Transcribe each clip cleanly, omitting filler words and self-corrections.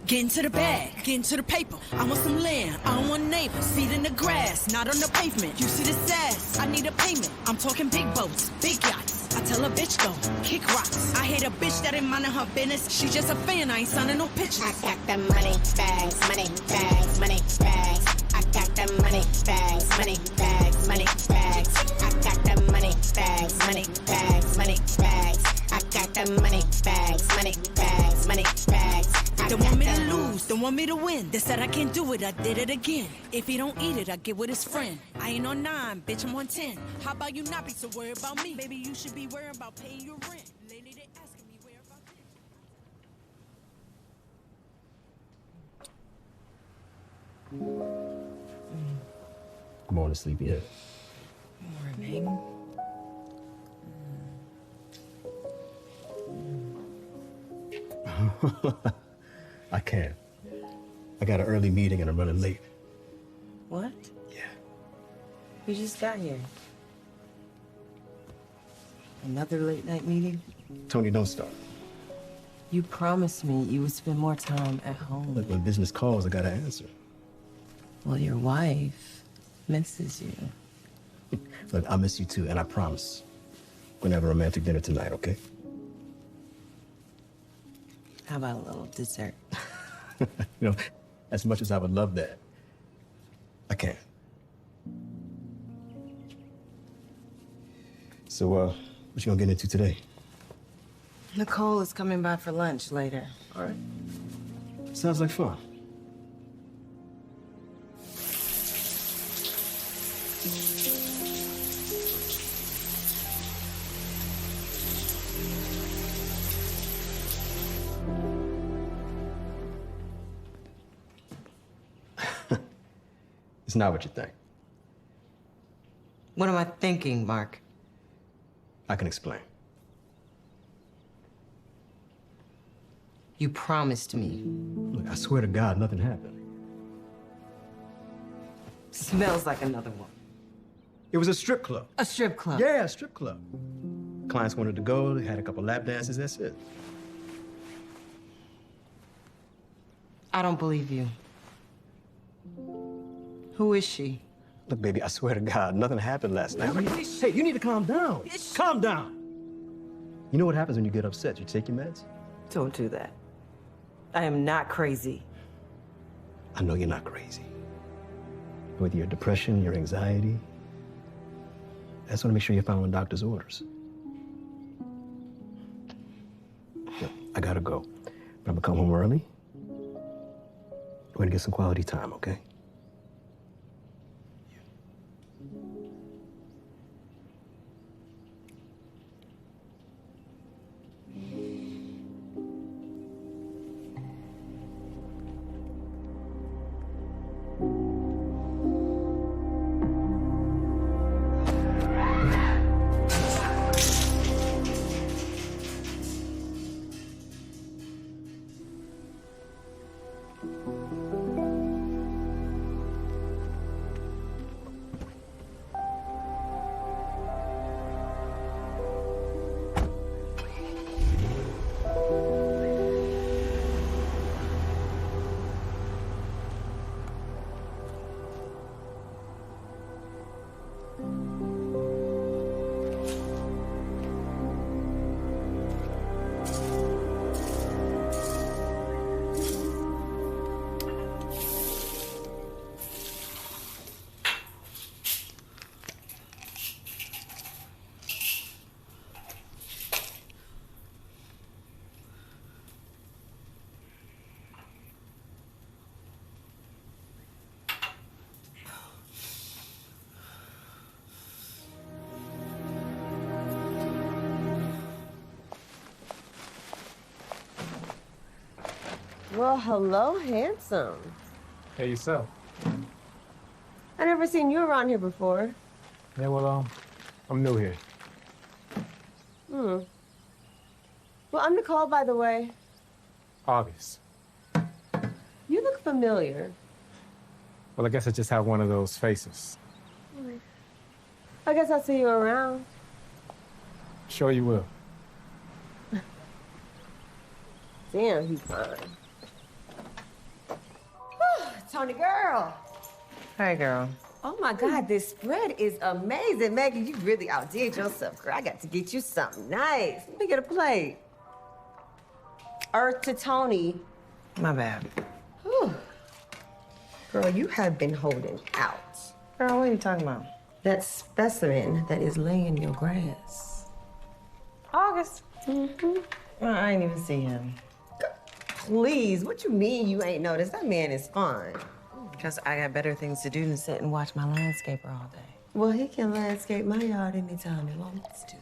Get into the bag, get into the paper. I want some land, I don't want neighbors. Feet in the grass, not on the pavement. You see this ass, I need a payment. I'm talking big boats, big yachts. I tell a bitch go, kick rocks. I hate a bitch that ain't minding her business. She just a fan, I ain't signing no pictures. I got the money bags, money bags, money bags. I got the money bags, money bags, money bags. I got the money bags, money bags, money bags. I got the money bags, money bags, money bags. They want me to lose, they want me to win. They said I can't do it, I did it again. If he don't eat it, I get with his friend. I ain't on 9, bitch, I'm on 10. How about you not be so worried about me? Baby, you should be worried about paying your rent. Lately they asking me where about this. Come on to sleepyhead. Morning. I can't. I got an early meeting and I'm running late. What? Yeah. You just got here. Another late night meeting? Tony, don't start. You promised me you would spend more time at home. Look, when business calls, I gotta answer. Well, your wife misses you. Look, I miss you too, and I promise we're gonna have a romantic dinner tonight, okay? How about a little dessert? You know, as much as I would love that, I can't. So, what you gonna get into today? Nicole is coming by for lunch later. All right. Sounds like fun. It's not what you think. What am I thinking, Mark? I can explain. You promised me. Look, I swear to God, nothing happened. Smells like another one. It was a strip club. A strip club? Yeah, a strip club. Clients wanted to go, they had a couple lap dances, that's it. I don't believe you. Who is she? Look, baby, I swear to God, nothing happened last night. Hey, you need to calm down. Calm down. You know what happens when you get upset? You take your meds? Don't do that. I am not crazy. I know you're not crazy. With your depression, your anxiety, I just want to make sure you're following doctor's orders. Look, I gotta go. But I'm gonna come home early. We're gonna get some quality time, okay? Well, hello, handsome. Hey, yourself. I never seen you around here before. Yeah, well, I'm new here. Well, I'm Nicole, by the way. August. You look familiar. Well, I guess I just have one of those faces. I guess I'll see you around. Sure you will. Damn, he's fine. Tony, girl. Hey, girl. Oh my God, this spread is amazing. Maggie, you really outdid yourself, girl. I got to get you something nice. Let me get a plate. Earth to Tony. My bad. Whew. Girl, you have been holding out. Girl, what are you talking about? That specimen that is laying in your grass. August. Mm-hmm. Well, I ain't even see him. Please, what you mean you ain't noticed? That man is fine. Because I got better things to do than sit and watch my landscaper all day. Well, he can landscape my yard anytime he wants to.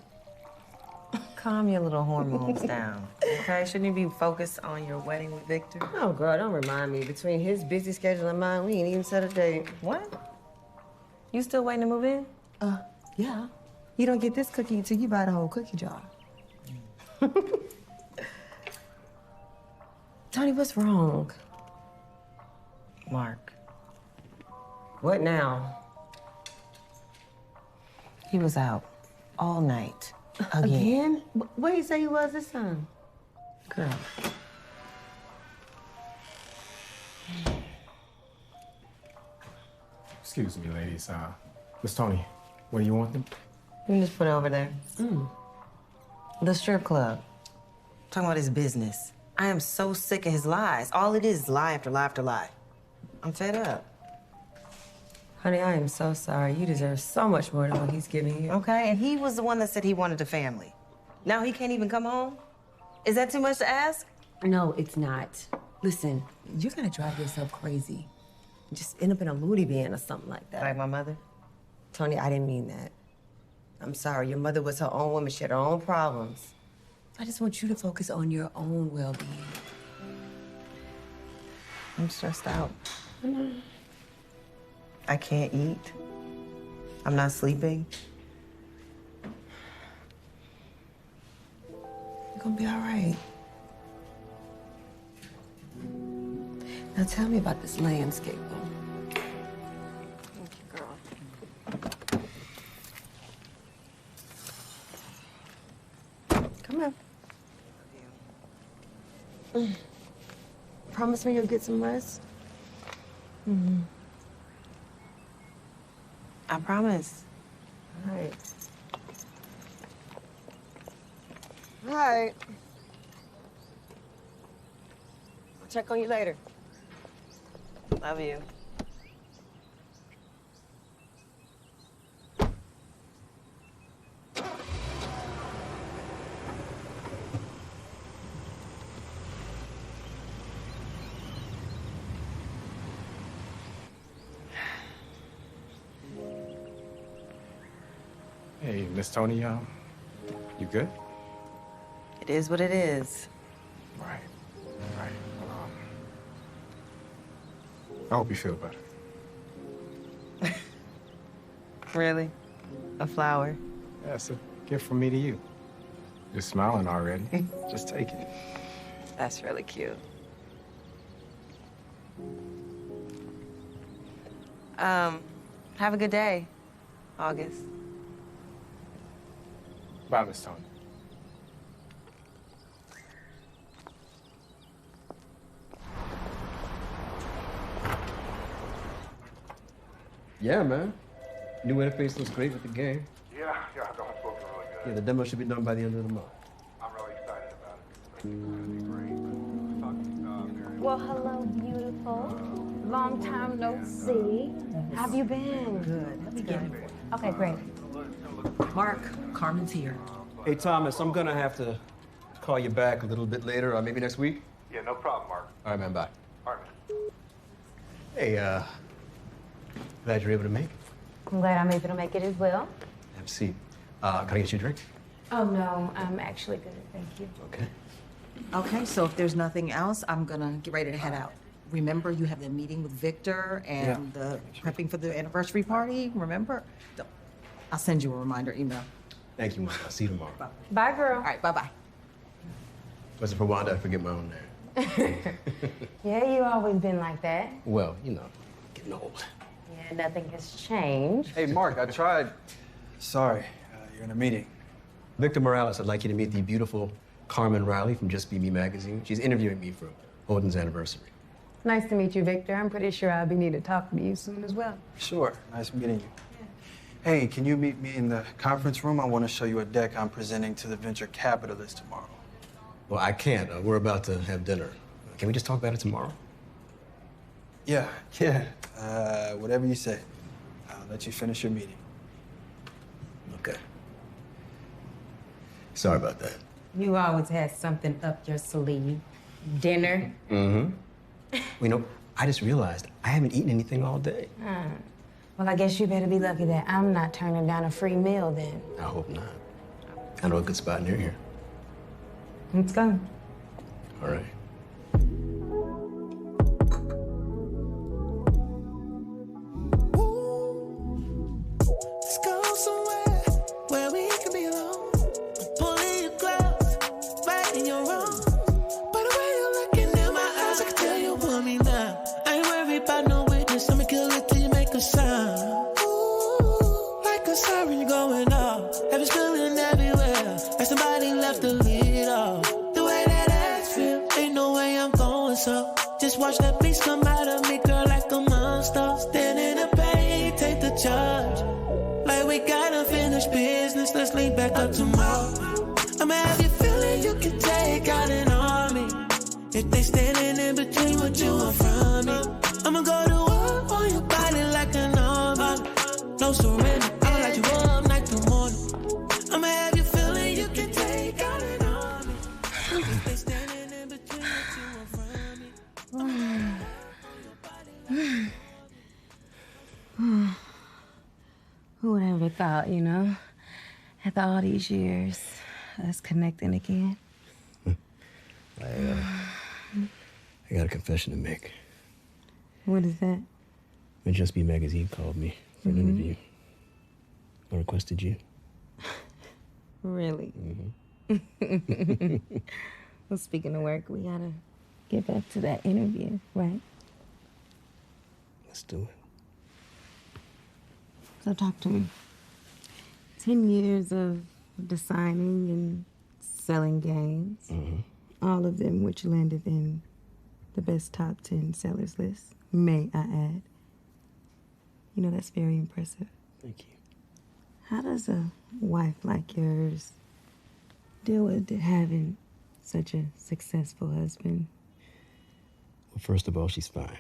Calm your little hormones down, okay? Shouldn't you be focused on your wedding with Victor? Oh, girl, don't remind me. Between his busy schedule and mine, we ain't even set a date. What? You still waiting to move in? Yeah. You don't get this cookie until you buy the whole cookie jar. Tony, what's wrong? Mark. What now? He was out all night. Again? Where you say he was this time? Girl. Excuse me, ladies. Miss Tony, where do you want them? You can just put it over there. The strip club. Talking about his business. I am so sick of his lies. All it is lie after lie after lie. I'm fed up. Honey, I am so sorry. You deserve so much more than what he's giving you. Okay, and he was the one that said he wanted a family. Now he can't even come home? Is that too much to ask? No, it's not. Listen, you're gonna drive yourself crazy. Just end up in a moody bin or something like that. Like my mother? Tony, I didn't mean that. I'm sorry. Your mother was her own woman. She had her own problems. I just want you to focus on your own well-being. I'm stressed out. I can't eat. I'm not sleeping. You're gonna be all right. Now tell me about this landscape, though. Thank you, girl. Come here. Promise me you'll get some rest? I promise. All right. All right. I'll check on you later. Love you. Hey, Miss Tony, you good? It is what it is. Right. Well, I hope you feel better. Really? A flower? Yeah, it's a gift from me to you. You're smiling already. Just take it. That's really cute. Have a good day, August. Bye, Miss Tony. Yeah, man. New interface looks great with the game. Yeah, no, it's looking really good. Yeah, the demo should be done by the end of the month. I'm really excited about it. I think it's gonna be great. I was talking to Mary. Well, hello, beautiful. Long time no see. How have you been? Good. Let me get it. Okay, great. Mark, Carmen's here. Hey, Thomas, I'm gonna have to call you back a little bit later, or maybe next week. Yeah, no problem, Mark. All right, man, bye. All right, man. Hey, glad you're able to make it. I'm glad I'm able to make it as well. Have a seat. Can I get you a drink? Oh, no, I'm actually good. Thank you. Okay. Okay, so if there's nothing else, I'm gonna get ready to head out. Remember, you have the meeting with Victor and the prepping for the anniversary party, remember? I'll send you a reminder email. Thank you, man. I'll see you tomorrow. Bye, girl. All right, bye-bye. Wasn't for Wanda, I forget my own name. Yeah, you always been like that. Well, you know, getting old. Yeah, nothing has changed. Hey, Mark, I tried. Sorry, you're in a meeting. Victor Morales, I'd like you to meet the beautiful Carmen Riley from Just Be Me magazine. She's interviewing me for Holden's anniversary. Nice to meet you, Victor. I'm pretty sure I'll be needing to talk to you soon as well. Sure. Nice meeting you. Hey, can you meet me in the conference room? I want to show you a deck I'm presenting to the venture capitalists tomorrow. Well, I can't. We're about to have dinner. Can we just talk about it tomorrow? Yeah. Whatever you say. I'll let you finish your meeting. Okay. Sorry about that. You always had something up your sleeve. Dinner. Mm-hmm. Well, I just realized I haven't eaten anything all day. Well, I guess you better be lucky that I'm not turning down a free meal then. I hope not. I know a good spot near here. Let's go. All right. Let's go somewhere where we can be alone. Pulling your clothes, right in your room. By the way you're looking in my eyes, I can tell you want me now. I ain't worried about no witness. I'ma kill it till you make a sound. Ooh, like a siren, you're going off. Heaven's spilling everywhere. Like somebody left the lead off. The way that ass feel, ain't no way I'm going so. Just watch that beast come out of me, girl, like a monster. Stand in the bay, take the charge. Like we gotta finish business, let's link back up tomorrow. I'ma have you feeling you can take out an army. If they standing in between what you want from me, I'ma go to war on your body like an army. No surrender, I'ma light you up night to morning. I'ma have you feeling you can take out an army. If they standing in between what you want from me. Who would ever thought, you know? After all these years, us connecting again. I got a confession to make. What is that? The Just Be magazine called me for an interview. I requested you. Really? Well, speaking of work, we gotta get back to that interview, right? Let's do it. So talk to me. 10 years of designing and selling games. All of them which landed in the best top 10 sellers list, may I add. You know, that's very impressive. Thank you. How does a wife like yours deal with having such a successful husband? Well, first of all, she's fine.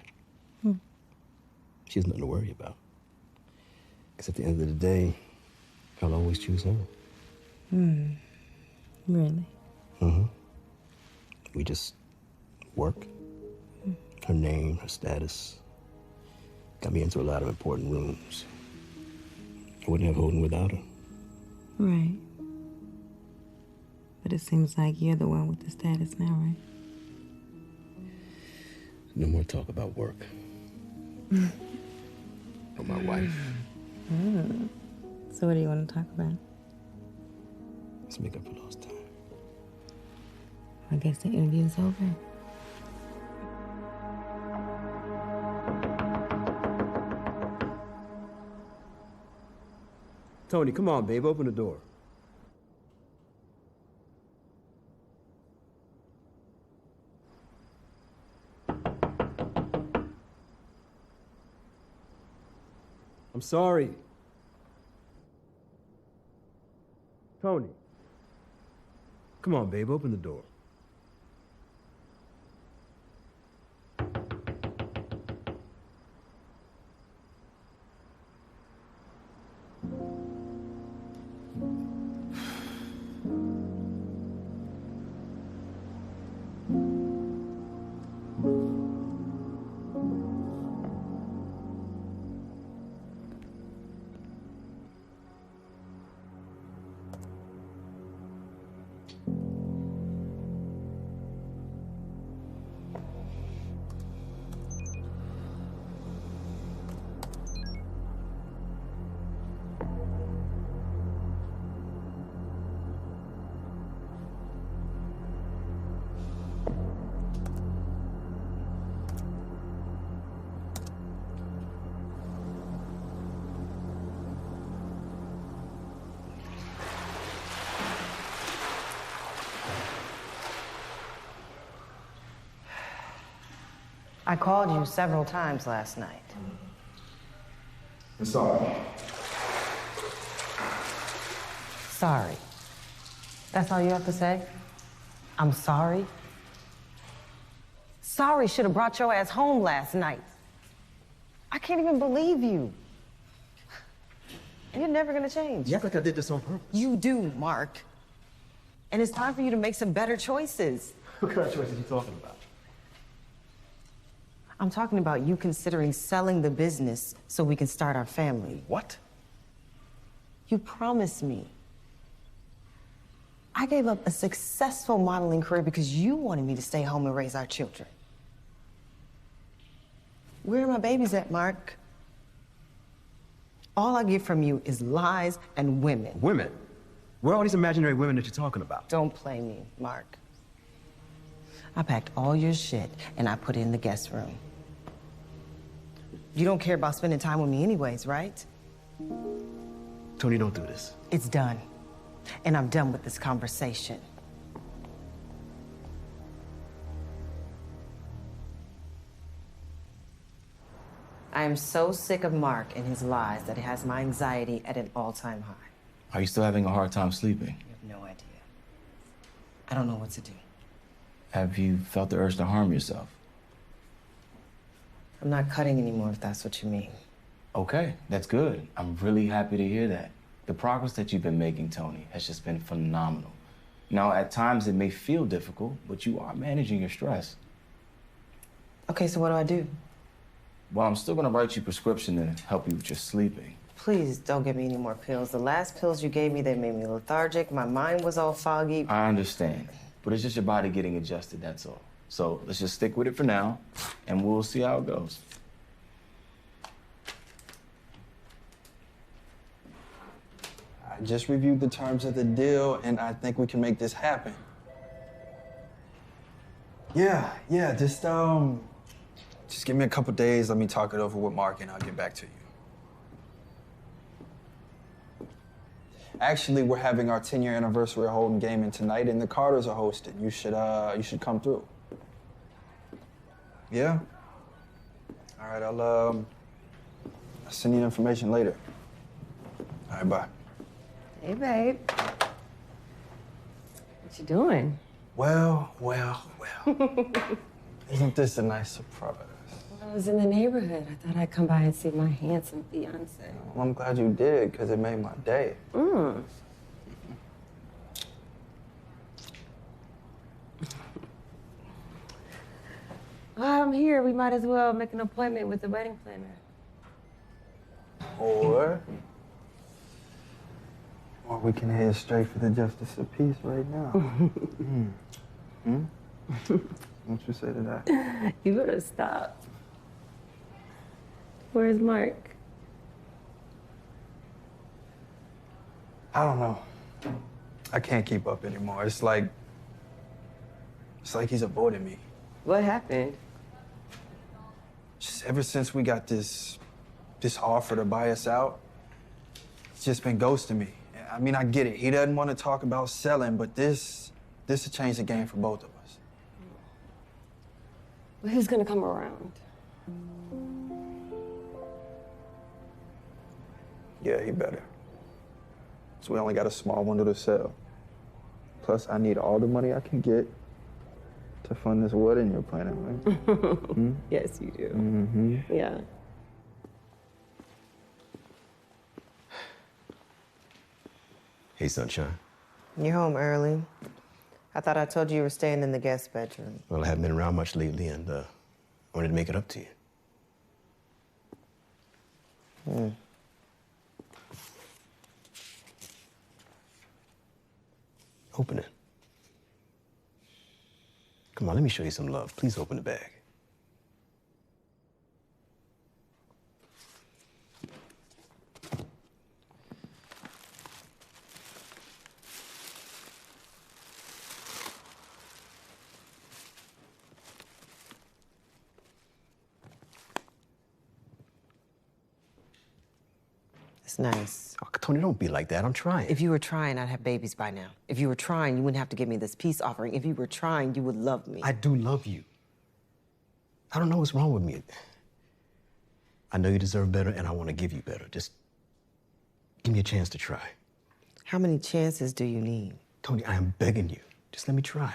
She has nothing to worry about. Because at the end of the day, I'll always choose her. Really? We just work. Her name, her status, got me into a lot of important rooms. I wouldn't have Holden without her. Right. But it seems like you're the one with the status now, right? No more talk about work. Or my wife. So what do you want to talk about? Let's make up for lost time. I guess the interview's over. Tony, come on, babe. Open the door. I'm sorry. Tony. Come on, babe. Open the door. I called you several times last night. I'm sorry. Sorry. That's all you have to say? I'm sorry? Sorry should have brought your ass home last night. I can't even believe you. You're never gonna change. You act like I did this on purpose. You do, Mark. And it's time for you to make some better choices. What kind of choices are you talking about? I'm talking about you considering selling the business so we can start our family. What? You promised me. I gave up a successful modeling career because you wanted me to stay home and raise our children. Where are my babies at, Mark? All I get from you is lies and women. Women? Where are all these imaginary women that you're talking about? Don't play me, Mark. I packed all your shit and I put it in the guest room. You don't care about spending time with me anyways, right? Tony, don't do this. It's done. And I'm done with this conversation. I am so sick of Mark and his lies that it has my anxiety at an all-time high. Are you still having a hard time sleeping? You have no idea. I don't know what to do. Have you felt the urge to harm yourself? I'm not cutting anymore, if that's what you mean. Okay, that's good. I'm really happy to hear that. The progress that you've been making, Tony, has just been phenomenal. Now, at times it may feel difficult, but you are managing your stress. Okay, so what do I do? Well, I'm still gonna write you a prescription to help you with your sleeping. Please don't give me any more pills. The last pills you gave me, they made me lethargic. My mind was all foggy. I understand, but it's just your body getting adjusted, that's all. So let's just stick with it for now, and we'll see how it goes. I just reviewed the terms of the deal, and I think we can make this happen. Yeah, just give me a couple days. Let me talk it over with Mark, and I'll get back to you. Actually, we're having our 10-year anniversary holding gaming tonight, and the Carters are hosting. You should come through. Yeah. All right, I'll send you the information later. All right, bye. Hey, babe. What you doing? Well. Isn't this a nice surprise? I was in the neighborhood. I thought I'd come by and see my handsome fiance. Well, I'm glad you did, because it made my day. While I'm here, we might as well make an appointment with the wedding planner. Or we can head straight for the justice of peace right now. What you say to that? You better stop. Where's Mark? I don't know. I can't keep up anymore. It's like he's avoiding me. What happened? Just ever since we got this offer to buy us out, it's just been ghosting me. I mean, I get it. He doesn't want to talk about selling, but this will change the game for both of us. Well, who's gonna come around? Yeah, he better. So we only got a small window to sell. Plus, I need all the money I can get to fund this wedding you're planning, right? Yes, you do. Mm-hmm. Yeah. Hey, sunshine. You're home early. I thought I told you you were staying in the guest bedroom. Well, I haven't been around much lately, and I wanted to make it up to you. Open it. Come on, let me show you some love. Please open the bag. It's nice. Oh, Tony, don't be like that. I'm trying. If you were trying, I'd have babies by now. If you were trying, you wouldn't have to give me this peace offering. If you were trying, you would love me. I do love you. I don't know what's wrong with me. I know you deserve better, and I want to give you better. Just give me a chance to try. How many chances do you need? Tony, I am begging you. Just let me try.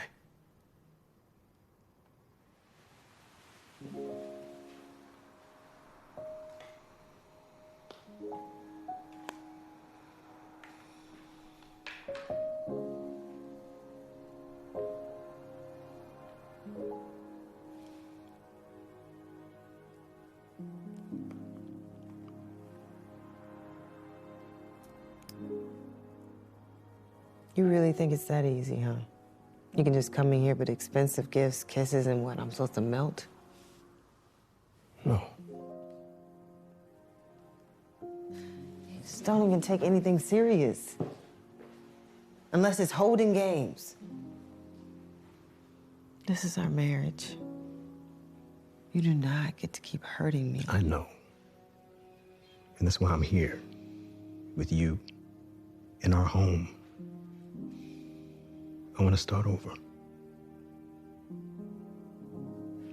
You really think it's that easy, huh? You can just come in here with expensive gifts, kisses, and what, I'm supposed to melt? No. You just don't even take anything serious. Unless it's holding games. This is our marriage. You do not get to keep hurting me. I know. And that's why I'm here. With you. In our home. I want to start over.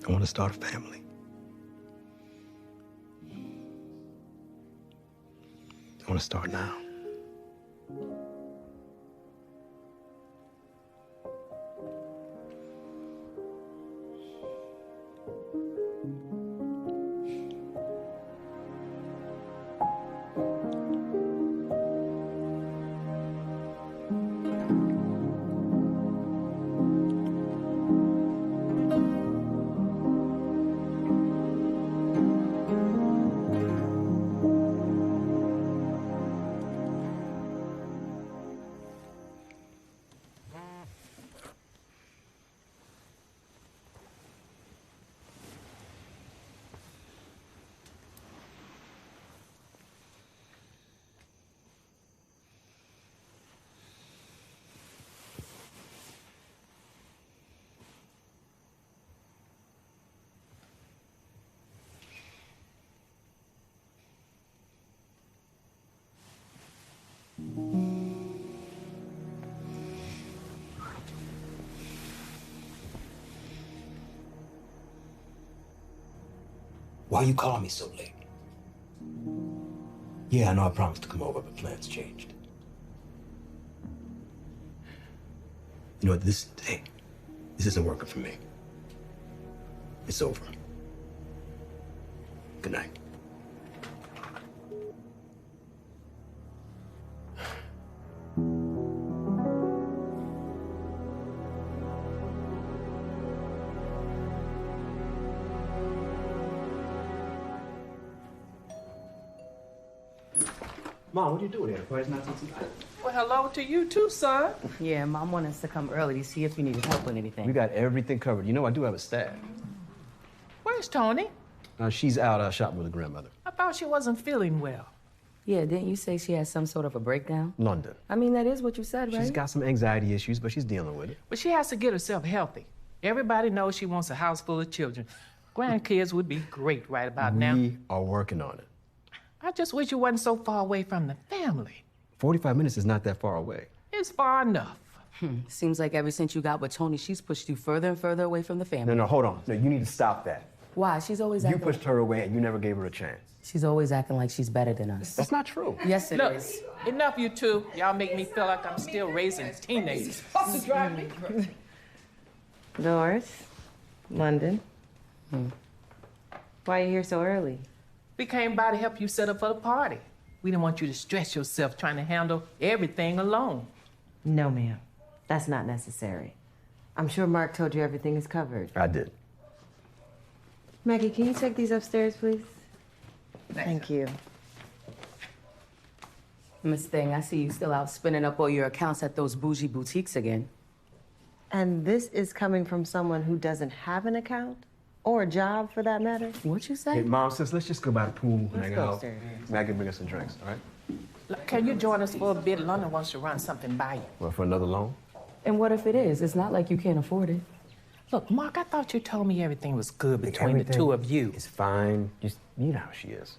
I want to start a family. I want to start now. Why are you calling me so late? Yeah, I know I promised to come over, but plans changed. You know what, this isn't working for me. It's over. Good night. Mom, what are you doing here? Why is not tonight? Well, hello to you too, son. Yeah, Mom wanted us to come early to see if you needed help with anything. We got everything covered. You know, I do have a staff. Where's Tony? She's out shopping with her grandmother. I thought she wasn't feeling well. Yeah, didn't you say she had some sort of a breakdown? London. I mean, that is what you said, right? She's got some anxiety issues, but she's dealing with it. But she has to get herself healthy. Everybody knows she wants a house full of children. Grandkids would be great right about now. We are working on it. I just wish you wasn't so far away from the family. 45 minutes is not that far away. It's far enough. Seems like ever since you got with Tony, she's pushed you further and further away from the family. No, hold on. No, you need to stop that. Why? She's always You acting... pushed her away and you never gave her a chance. She's always acting like she's better than us. That's not true. Yes, it Look, is. enough you two. Y'all make me feel like I'm still raising teenagers. To drive me crazy. Doris, London. Why are you here so early? We came by to help you set up for the party. We didn't want you to stress yourself trying to handle everything alone. No, ma'am. That's not necessary. I'm sure Mark told you everything is covered. I did. Maggie, can you take these upstairs, please? Thank you. Miss Thing, I see you still out spinning up all your accounts at those bougie boutiques again. And this is coming from someone who doesn't have an account? Or a job, for that matter? What'd you say? Hey, Mom, sis, let's just go by the pool and Let's hang go out. upstairs. Maggie, bring us some drinks, all right? Look, can you join us for a bit? London wants to run something by you. Well, for another loan? And what if it is? It's not like you can't afford it. Look, Mark, I thought you told me everything was good between the two of you. It's fine. Just, you know how she is.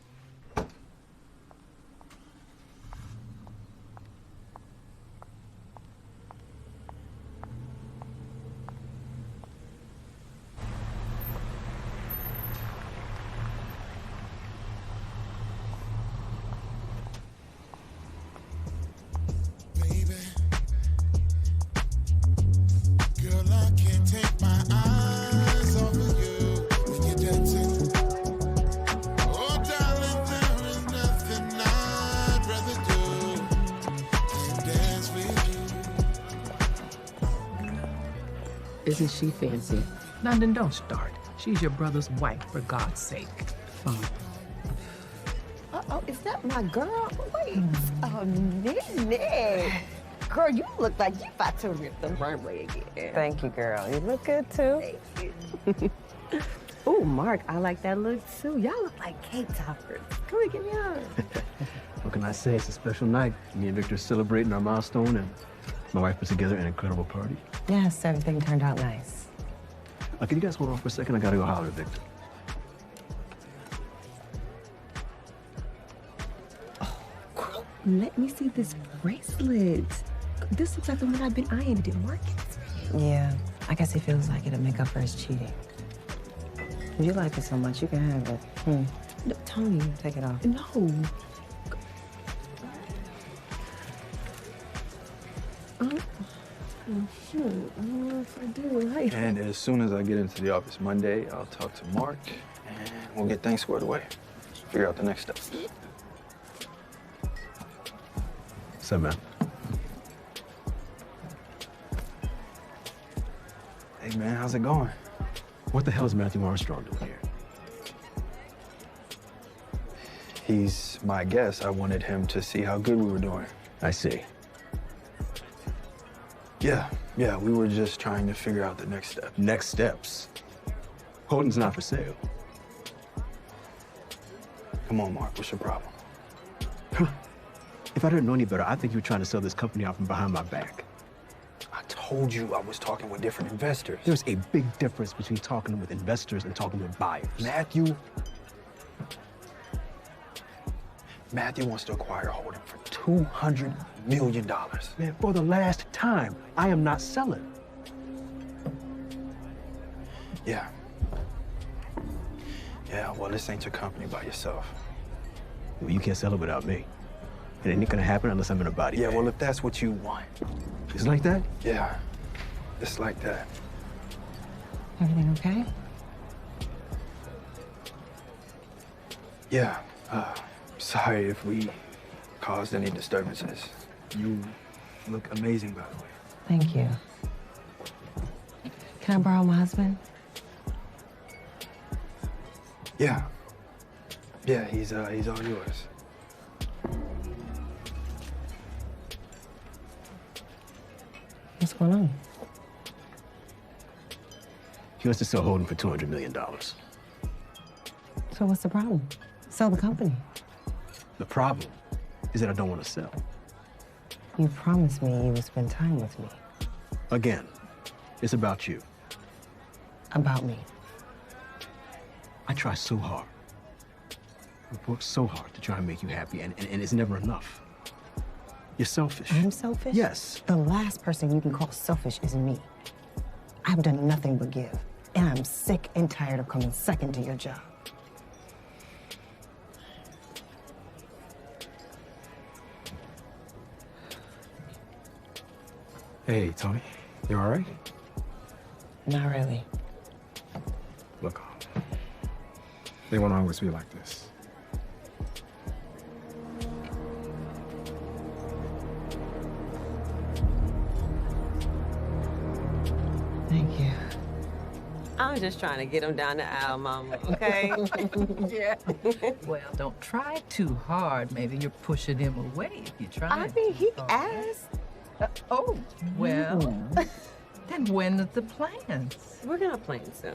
Isn't she fancy? London, don't start. She's your brother's wife, for God's sake. Fine. Uh-oh, is that my girl? Wait. Oh, Nene. Girl, you look like you about to rip the runway again. Thank you, girl. You look good, too. Thank you. Oh, Mark, I like that look, too. Y'all look like cake toppers. Come here, give me a hug. What can I say? It's a special night. Me and Victor are celebrating our milestone, and my wife put together an incredible party. Yes, everything turned out nice. Can you guys hold on for a second? I gotta go holler at Victor. Girl, let me see this bracelet. This looks like the one I've been eyeing. Did Mark get this for you? Yeah, I guess he feels like it'll make up for his cheating. If you like it so much, you can have it. No, Tony. Take it off. No. I don't know if I do. Right? And as soon as I get into the office Monday, I'll talk to Mark, and we'll get things squared away. Figure out the next steps. So, man. Hey, man, how's it going? What the hell is Matthew Armstrong doing here? He's my guest. I wanted him to see how good we were doing. I see. Yeah, we were just trying to figure out the next step. Next steps? Holden's not for sale. Come on, Mark, what's your problem? If I didn't know any better, I think you were trying to sell this company out from behind my back. I told you I was talking with different investors. There's a big difference between talking with investors and talking with buyers. Matthew wants to acquire Holden for $200 million. Man, for the last time, I am not selling. Yeah, well, this ain't your company by yourself. Well, you can't sell it without me. It ain't gonna happen unless I'm in a body bag. Well, if that's what you want. It's like that? Yeah, it's like that. Everything okay? Yeah, sorry if we caused any disturbances. You look amazing, by the way. Thank you. Can I borrow my husband? Yeah, he's all yours. What's going on? He wants to sell Holden for $200 million. So what's the problem? Sell the company. The problem is that I don't want to sell. You promised me you would spend time with me. Again, it's about you. About me. I try so hard. I've worked so hard to try and make you happy, and it's never enough. You're selfish. I'm selfish? Yes. The last person you can call selfish is me. I've done nothing but give, and I'm sick and tired of coming second to your job. Hey, Tony. You all right? Not really. Look, they won't always be like this. Thank you. I was just trying to get him down the aisle, Mama, okay? Yeah. Well, don't try too hard. Maybe you're pushing him away if you try. I mean, he asked. Well, then when are the plans? We're gonna plan soon.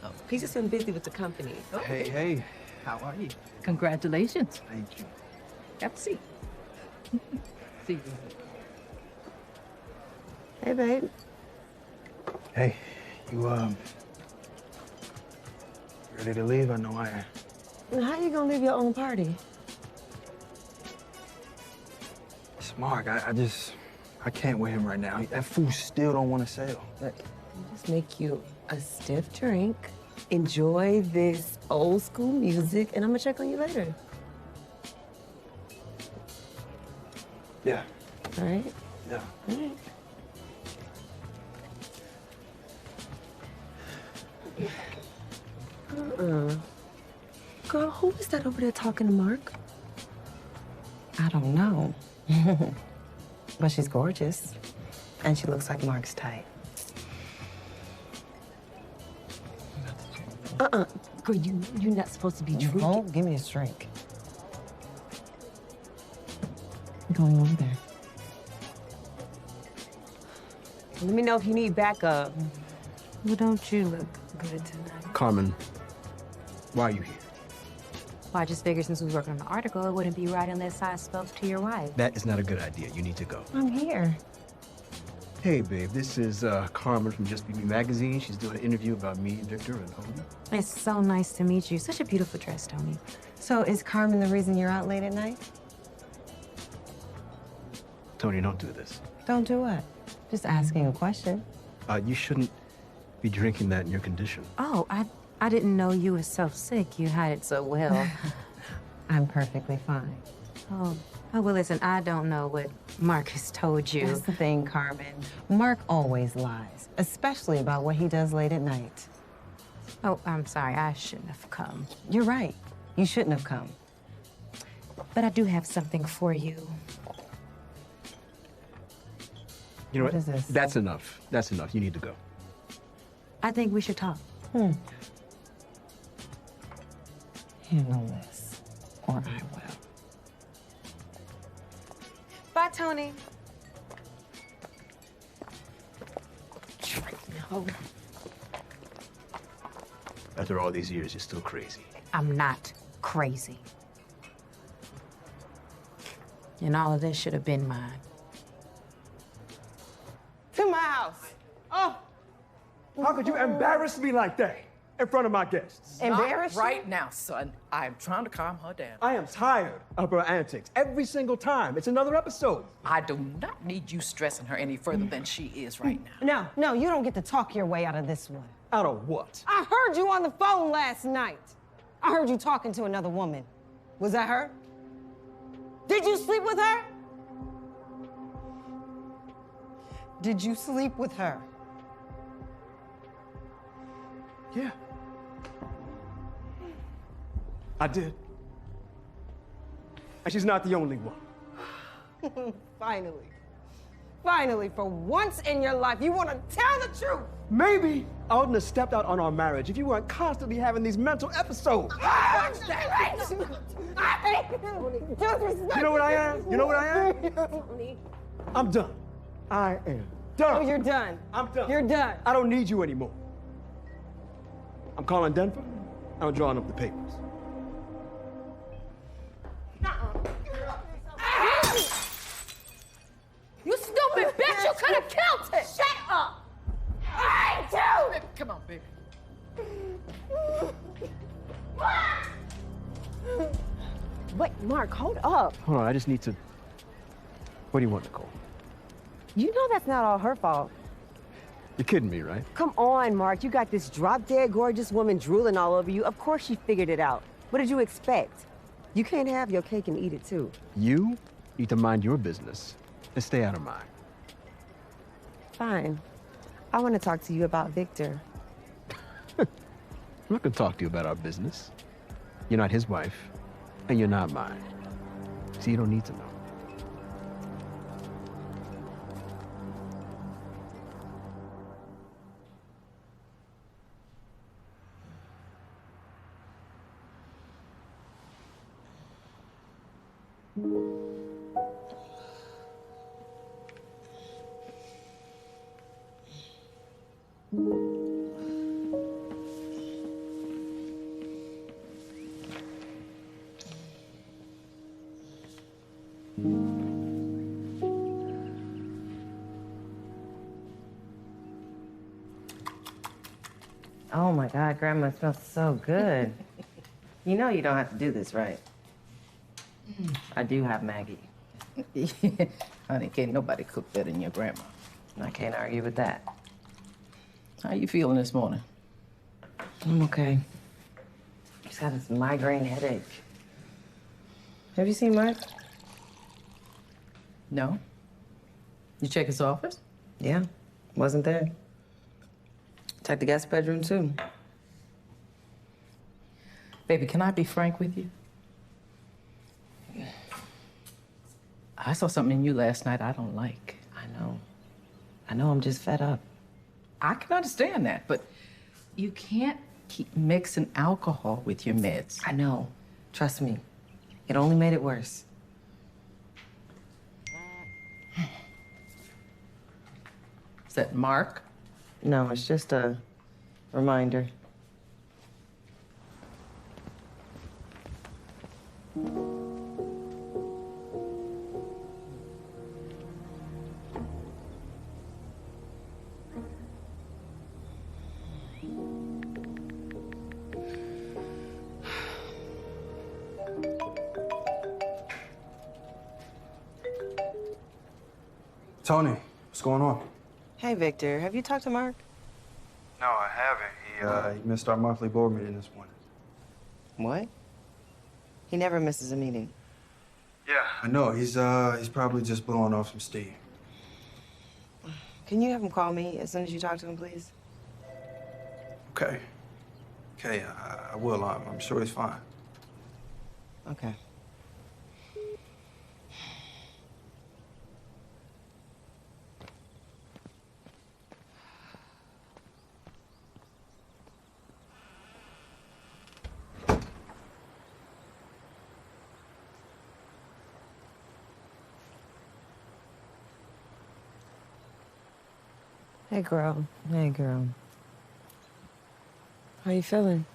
Oh. He's just been busy with the company. Hey. How are you? Congratulations. Thank you. Have a seat. See you. Hey, babe. Hey, you ready to leave? I know I am. How you gonna leave your own party? It's Mark. I can't with him right now. That fool still don't want to sell. Look, just make you a stiff drink, enjoy this old school music, and I'm gonna check on you later. Yeah. All right? Yeah. All right. Girl, who is that over there talking to Mark? I don't know. But she's gorgeous. And she looks like Mark's type. Girl, you're not supposed to be drinking. Oh, give me a drink. I'm going over there. Let me know if you need backup. Well, don't you look good tonight? Carmen, why are you here? Well, I just figured since we was working on the article, it wouldn't be right unless I spoke to your wife. That is not a good idea. You need to go. I'm here. Hey, babe, this is Carmen from Just Be Me magazine. She's doing an interview about me, Victor, and Odie. It's so nice to meet you. Such a beautiful dress, Tony. So is Carmen the reason you're out late at night? Tony, don't do this. Don't do what? Just asking a question. You shouldn't be drinking that in your condition. Oh, I didn't know you were so sick. You hide it so well. I'm perfectly fine. Oh, well, listen, I don't know what Marcus told you. That's the thing, Carmen. Mark always lies, especially about what he does late at night. Oh, I'm sorry. I shouldn't have come. You're right. You shouldn't have come. But I do have something for you. You know what? What is this? That's enough. That's enough. You need to go. I think we should talk. Handle this, or I will. Bye, Tony. No. After all these years, you're still crazy. I'm not crazy. And all of this should have been mine. To my house. Oh. How could you embarrass me like that in front of my guests? Embarrass you? Right now, son. I'm trying to calm her down. I am tired of her antics every single time. It's another episode. I do not need you stressing her any further than she is right now. No, you don't get to talk your way out of this one. Out of what? I heard you on the phone last night. I heard you talking to another woman. Was that her? Did you sleep with her? Did you sleep with her? Yeah. I did. And she's not the only one. Finally, for once in your life, you want to tell the truth. Maybe I wouldn't have stepped out on our marriage if you weren't constantly having these mental episodes. I hate you. You know what I am? You know what I am? I'm done. I am done. Oh, you're done. I'm done. You're done. I don't need you anymore. I'm calling Denver. I'm drawing up the papers. You stupid bitch! You could have killed it! Shut up! I do! Baby, come on, baby. Wait, Mark, hold up. Hold on, I just need to... What do you want, Nicole? You know that's not all her fault. You're kidding me, right? Come on, Mark. You got this drop-dead gorgeous woman drooling all over you. Of course she figured it out. What did you expect? You can't have your cake and eat it, too. You need to mind your business and stay out of mine. Fine. I want to talk to you about Victor. I'm not gonna talk to you about our business. You're not his wife, and you're not mine. So you don't need to know. Oh my God, Grandma smells so good. You know you don't have to do this, right? I do have Maggie. Honey, can't nobody cook better than your grandma. I can't argue with that. How you feeling this morning? I'm okay. Just had this migraine headache. Have you seen Mark? No. You check his office? Yeah, wasn't there. Check the guest bedroom, too. Baby, can I be frank with you? I saw something in you last night I don't like. I know, I'm just fed up. I can understand that, but you can't keep mixing alcohol with your meds. I know. Trust me. It only made it worse. Is that Mark? No, it's just a reminder. Tony, what's going on? Hey, Victor, have you talked to Mark? No, I haven't. He missed our monthly board meeting this morning. What? He never misses a meeting. Yeah, I know. He's probably just blowing off some steam. Can you have him call me as soon as you talk to him, please? Okay. Okay, I will. I'm sure he's fine. Okay. Hey, girl. Hey, girl. How you feeling?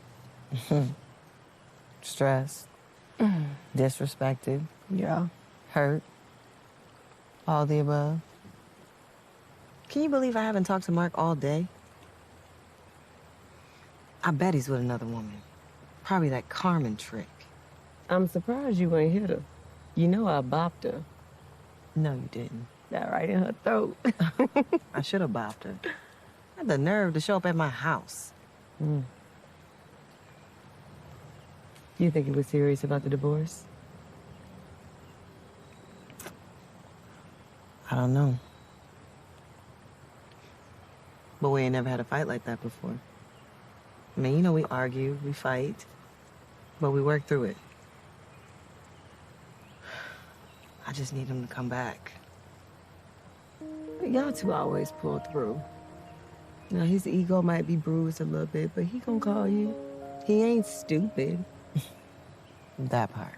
Stressed. Disrespected. Yeah. Hurt. All the above. Can you believe I haven't talked to Mark all day? I bet he's with another woman. Probably that Carmen trick. I'm surprised you ain't hit her. You know I bopped her. No, you didn't. That right in her throat. I should have bopped her. I had the nerve to show up at my house. You think he was serious about the divorce? I don't know. But we ain't never had a fight like that before. I mean, you know, we argue, we fight, but we work through it. I just need him to come back. Y'all two always pull through. Now, his ego might be bruised a little bit, but he gonna call you. He ain't stupid. That part.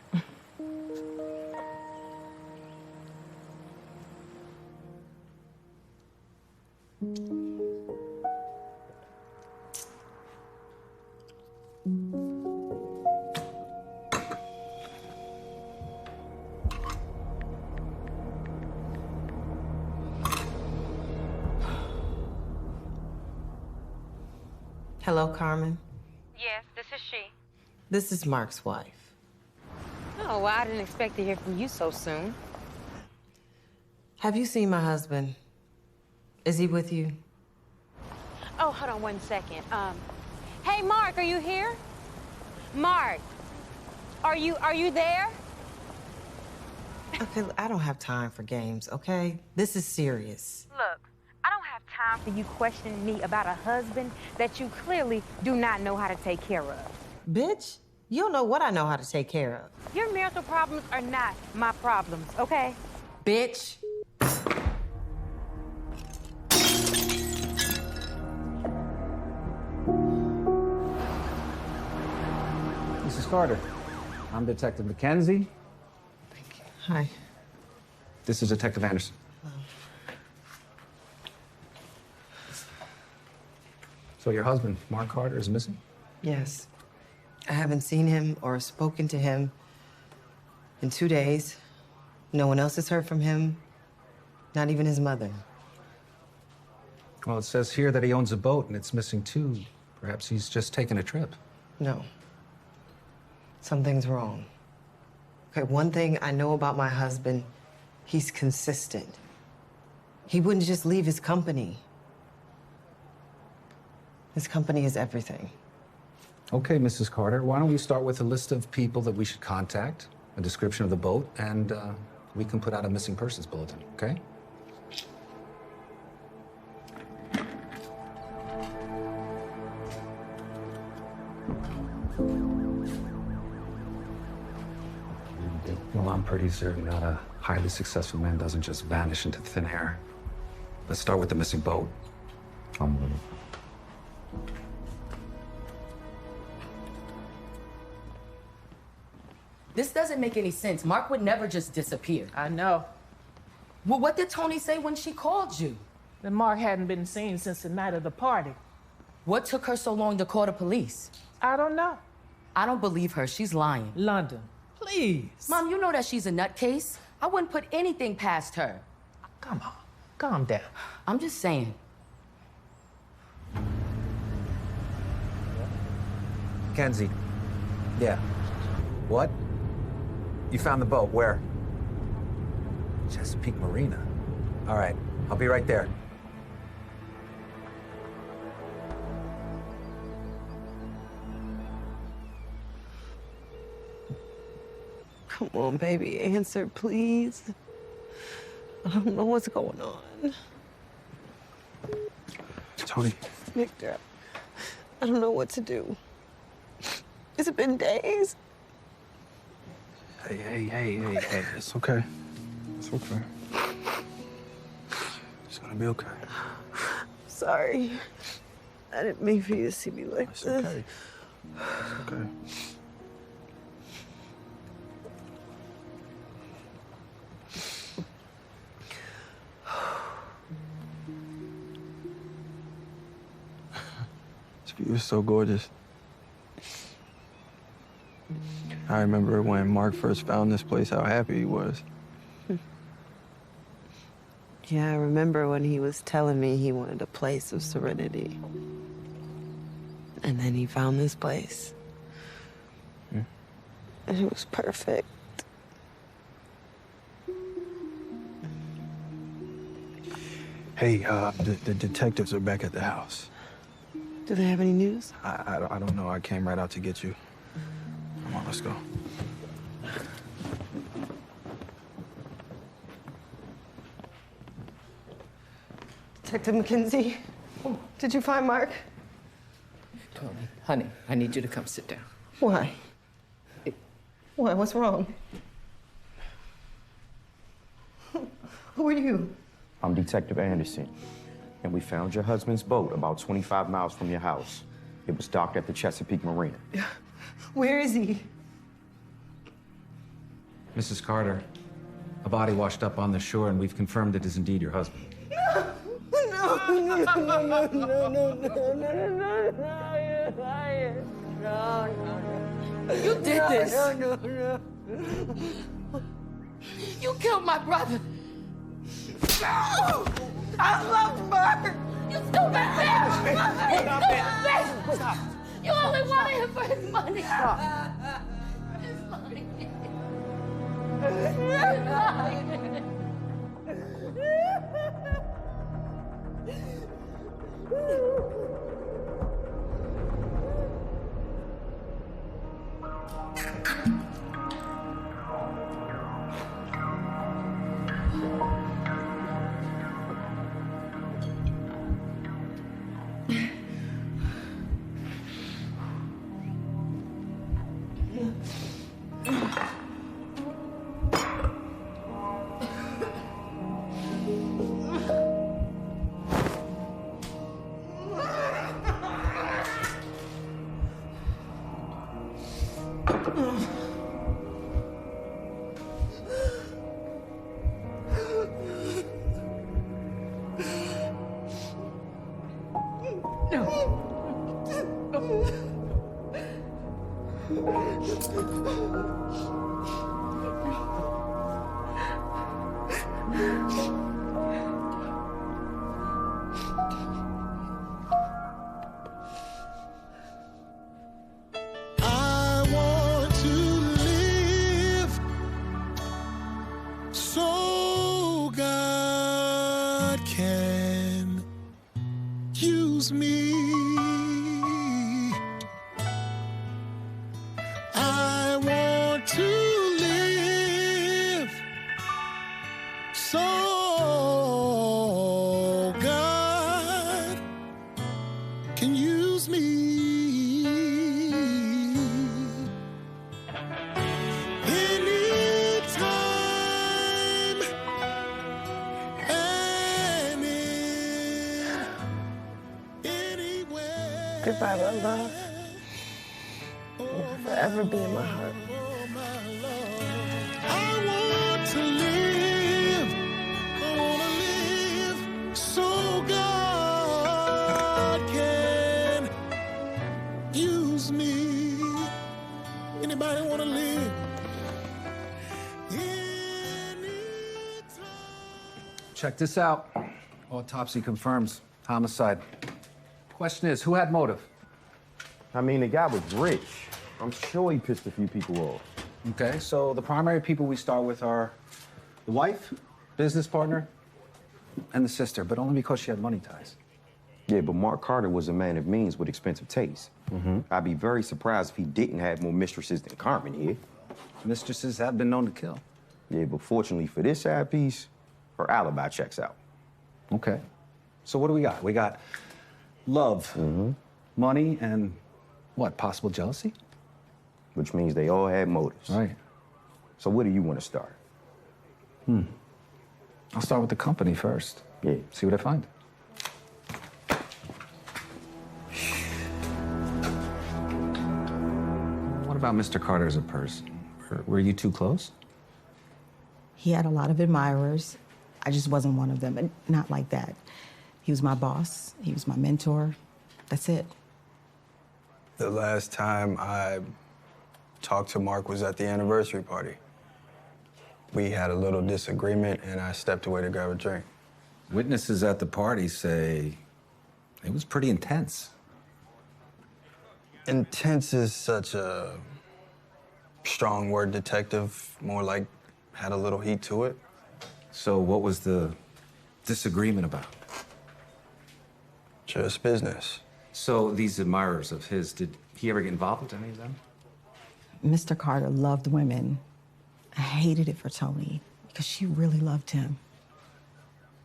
Hello, Carmen. Yes, this is she. This is Mark's wife. Oh, well, I didn't expect to hear from you so soon. Have you seen my husband? Is he with you? Oh, hold on 1 second. Hey, Mark, are you here? Mark, are you there? Okay, I don't have time for games, okay? This is serious. Look, I don't have time for you questioning me about a husband that you clearly do not know how to take care of. Bitch, you don't know what I know how to take care of. Your marital problems are not my problems, okay? Bitch. Mrs. Carter, I'm Detective McKenzie. Hi. This is Detective Anderson. So your husband, Mark Carter, is missing? Yes. I haven't seen him or spoken to him in 2 days. No one else has heard from him, not even his mother. Well, it says here that he owns a boat and it's missing too. Perhaps he's just taking a trip. No. Something's wrong. Okay, one thing I know about my husband, he's consistent. He wouldn't just leave his company. His company is everything. Okay, Mrs. Carter, why don't we start with a list of people that we should contact, a description of the boat, and we can put out a missing persons bulletin, okay? Well, I'm pretty certain that a highly successful man doesn't just vanish into thin air. Let's start with the missing boat. This doesn't make any sense. Mark would never just disappear. I know. Well, what did Tony say when she called you? That Mark hadn't been seen since the night of the party. What took her so long to call the police? I don't know. I don't believe her. She's lying. London, please. Mom, you know that she's a nutcase. I wouldn't put anything past her. Come on, calm down. I'm just saying. Kenzie. Yeah. What? You found the boat. Where? Chesapeake Marina. All right. I'll be right there. Come on, baby, answer, please. I don't know what's going on. Tony. Victor, I don't know what to do. Has it been days? Hey. It's okay. It's okay. It's gonna be okay. Sorry. I didn't mean for you to see me like It's this. okay. It's okay. This view is so gorgeous. I remember when Mark first found this place, how happy he was. Yeah, I remember when he was telling me he wanted a place of serenity. And then he found this place. And it was perfect. Hey, the detectives are back at the house. Do they have any news? I don't know. I came right out to get you. Come on, let's go. Detective McKenzie, did you find Mark? Tony, honey, I need you to come sit down. Why? Why? What's wrong? Who are you? I'm Detective Anderson, and we found your husband's boat about 25 miles from your house. It was docked at the Chesapeake Marina. Where is he? Mrs. Carter, a body washed up on the shore, and we've confirmed it is indeed your husband. No, you're lying. No. You did this. No. You killed my brother. I love Mark. You stupid bitch! Stop. You only wanted him for his money. Stop. His money. I want to live so God can use me. I want to live so God can use me. Anytime and anywhere. Goodbye, my love. Forever. forever be in my heart. I want to live. I want to live so God can use me. Anybody want to live? Check this out. Autopsy confirms homicide. Question is, who had motive? I mean, the guy was rich. I'm sure he pissed a few people off. Okay, so the primary people we start with are the wife, business partner, and the sister, but only because she had money ties. Yeah, but Mark Carter was a man of means with expensive taste. I'd be very surprised if he didn't have more mistresses than Carmen here. Mistresses have been known to kill. Yeah, but fortunately for this side piece, her alibi checks out. Okay. So what do we got? We got love, money, and what, possible jealousy? Which means they all had motives. Right. So where do you want to start? I'll start with the company first. Yeah. See what I find. What about Mr. Carter as a person? Were you too close? He had a lot of admirers. I just wasn't one of them, and not like that. He was my boss. He was my mentor. That's it. The last time I talked to Mark was at the anniversary party. We had a little disagreement, and I stepped away to grab a drink. Witnesses at the party say it was pretty intense. Intense is such a strong word, detective. More like had a little heat to it. So what was the disagreement about? Just business. So these admirers of his, did he ever get involved with any of them? Mr. Carter loved women. I hated it for Tony because she really loved him.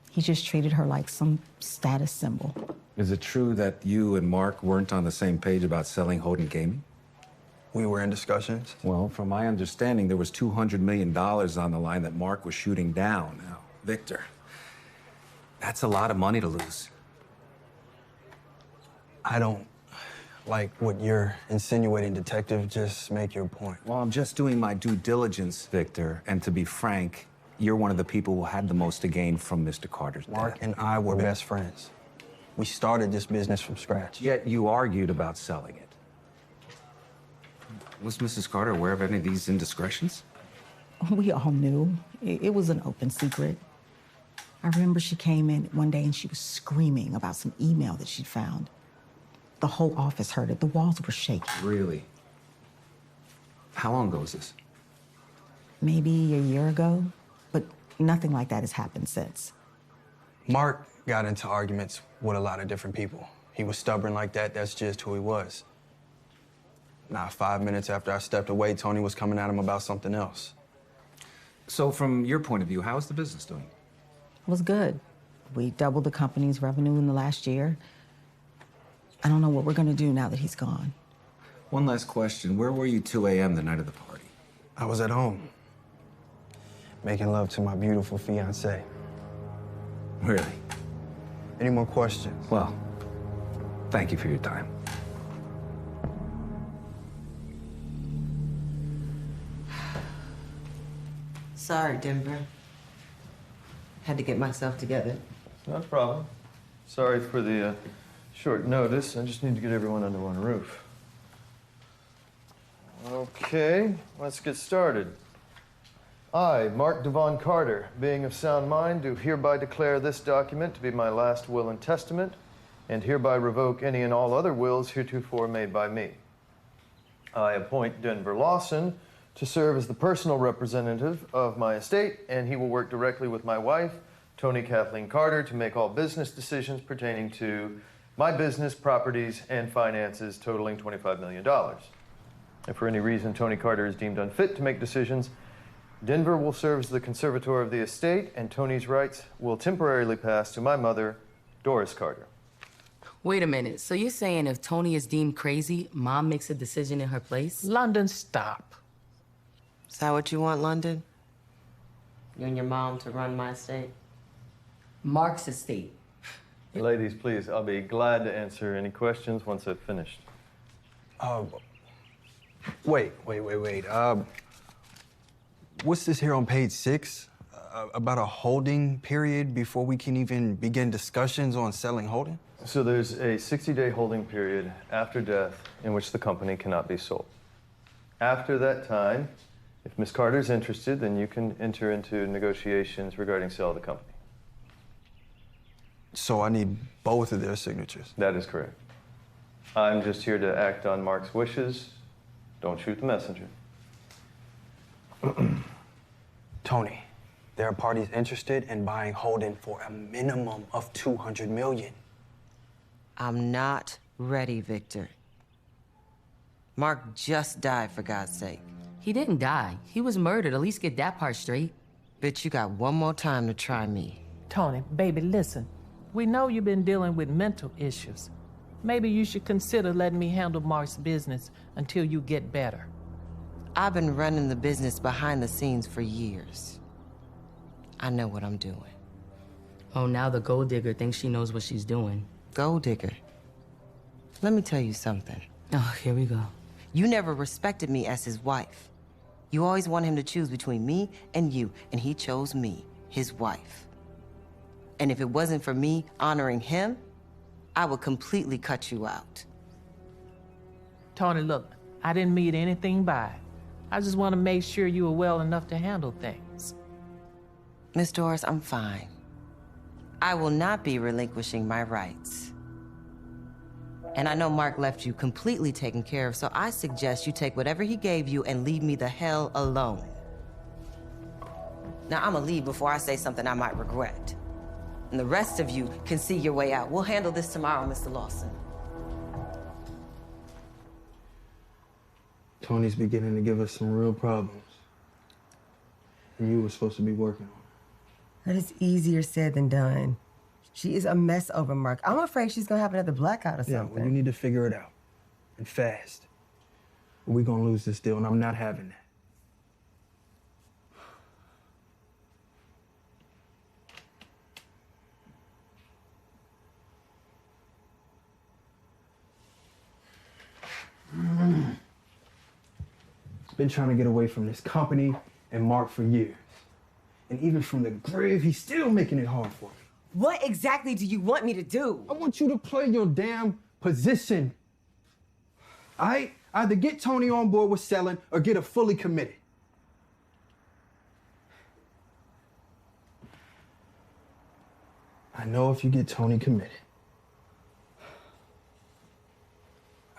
He just treated her like some status symbol. Is it true that you and Mark weren't on the same page about selling Houghton Gaming? We were in discussions. Well, from my understanding, there was $200 million on the line that Mark was shooting down. Now, Victor, that's a lot of money to lose. I don't like what you're insinuating, detective. Just make your point. Well, I'm just doing my due diligence, Victor. And to be frank, you're one of the people who had the most to gain from Mr. Carter's death. Mark and I were best friends. We started this business from scratch. Yet you argued about selling it. Was Mrs. Carter aware of any of these indiscretions? We all knew. It was an open secret. I remember she came in one day and she was screaming about some email that she'd found. The whole office heard it. The walls were shaking. Really? How long ago was this? Maybe a year ago, but nothing like that has happened since. Mark got into arguments with a lot of different people. He was stubborn like that. That's just who he was. Not 5 minutes after I stepped away, Tony was coming at him about something else. So from your point of view, how is the business doing? It was good. We doubled the company's revenue in the last year. I don't know what we're gonna do now that he's gone. One last question. Where were you 2 a.m. the night of the party? I was at home, making love to my beautiful fiancée. Really? Any more questions? Well, thank you for your time. Sorry, Denver. Had to get myself together. Not a problem. Sorry for the short notice. I just need to get everyone under one roof. Okay, let's get started. I, Mark Devon Carter, being of sound mind, do hereby declare this document to be my last will and testament, and hereby revoke any and all other wills heretofore made by me. I appoint Denver Lawson to serve as the personal representative of my estate, and he will work directly with my wife, Tony Kathleen Carter, to make all business decisions pertaining to my business, properties, and finances totaling $25 million. If for any reason Tony Carter is deemed unfit to make decisions, Denver will serve as the conservator of the estate, and Tony's rights will temporarily pass to my mother, Doris Carter. Wait a minute. So you're saying if Tony is deemed crazy, Mom makes a decision in her place? London, stop. Is that what you want, London? You and your mom to run my estate? Mark's estate. Ladies, please, I'll be glad to answer any questions once I've finished. Wait. What's this here on page 6? About a holding period before we can even begin discussions on selling holding? So there's a 60-day holding period after death in which the company cannot be sold. After that time, if Ms. Carter's interested, then you can enter into negotiations regarding sale of the company. So I need both of their signatures? That is correct. I'm just here to act on Mark's wishes. Don't shoot the messenger. Tony, there are parties interested in buying Holden for a minimum of $200 million. I'm not ready, Victor. Mark just died, for God's sake. He didn't die. He was murdered. At least get that part straight. Bitch, you got one more time to try me. Tony, baby, listen. We know you've been dealing with mental issues. Maybe you should consider letting me handle Mark's business until you get better. I've been running the business behind the scenes for years. I know what I'm doing. Oh, now the gold digger thinks she knows what she's doing. Gold digger? Let me tell you something. Oh, here we go. You never respected me as his wife. You always wanted him to choose between me and you, and he chose me, his wife. And if it wasn't for me honoring him, I would completely cut you out. Tony, look, I didn't mean anything by it. I just want to make sure you are well enough to handle things. Miss Doris, I'm fine. I will not be relinquishing my rights. And I know Mark left you completely taken care of, so I suggest you take whatever he gave you and leave me the hell alone. Now, I'm gonna leave before I say something I might regret. And the rest of you can see your way out. We'll handle this tomorrow, Mr. Lawson. Tony's beginning to give us some real problems. And you were supposed to be working on it. That is easier said than done. She is a mess over Mark. I'm afraid she's gonna have another blackout or something. Yeah, well, you need to figure it out. And fast. We're gonna lose this deal, and I'm not having that. Been trying to get away from this company and Mark for years. And even from the grave, he's still making it hard for me. What exactly do you want me to do? I want you to play your damn position. Either get Tony on board with selling or get her fully committed. I know if you get Tony committed,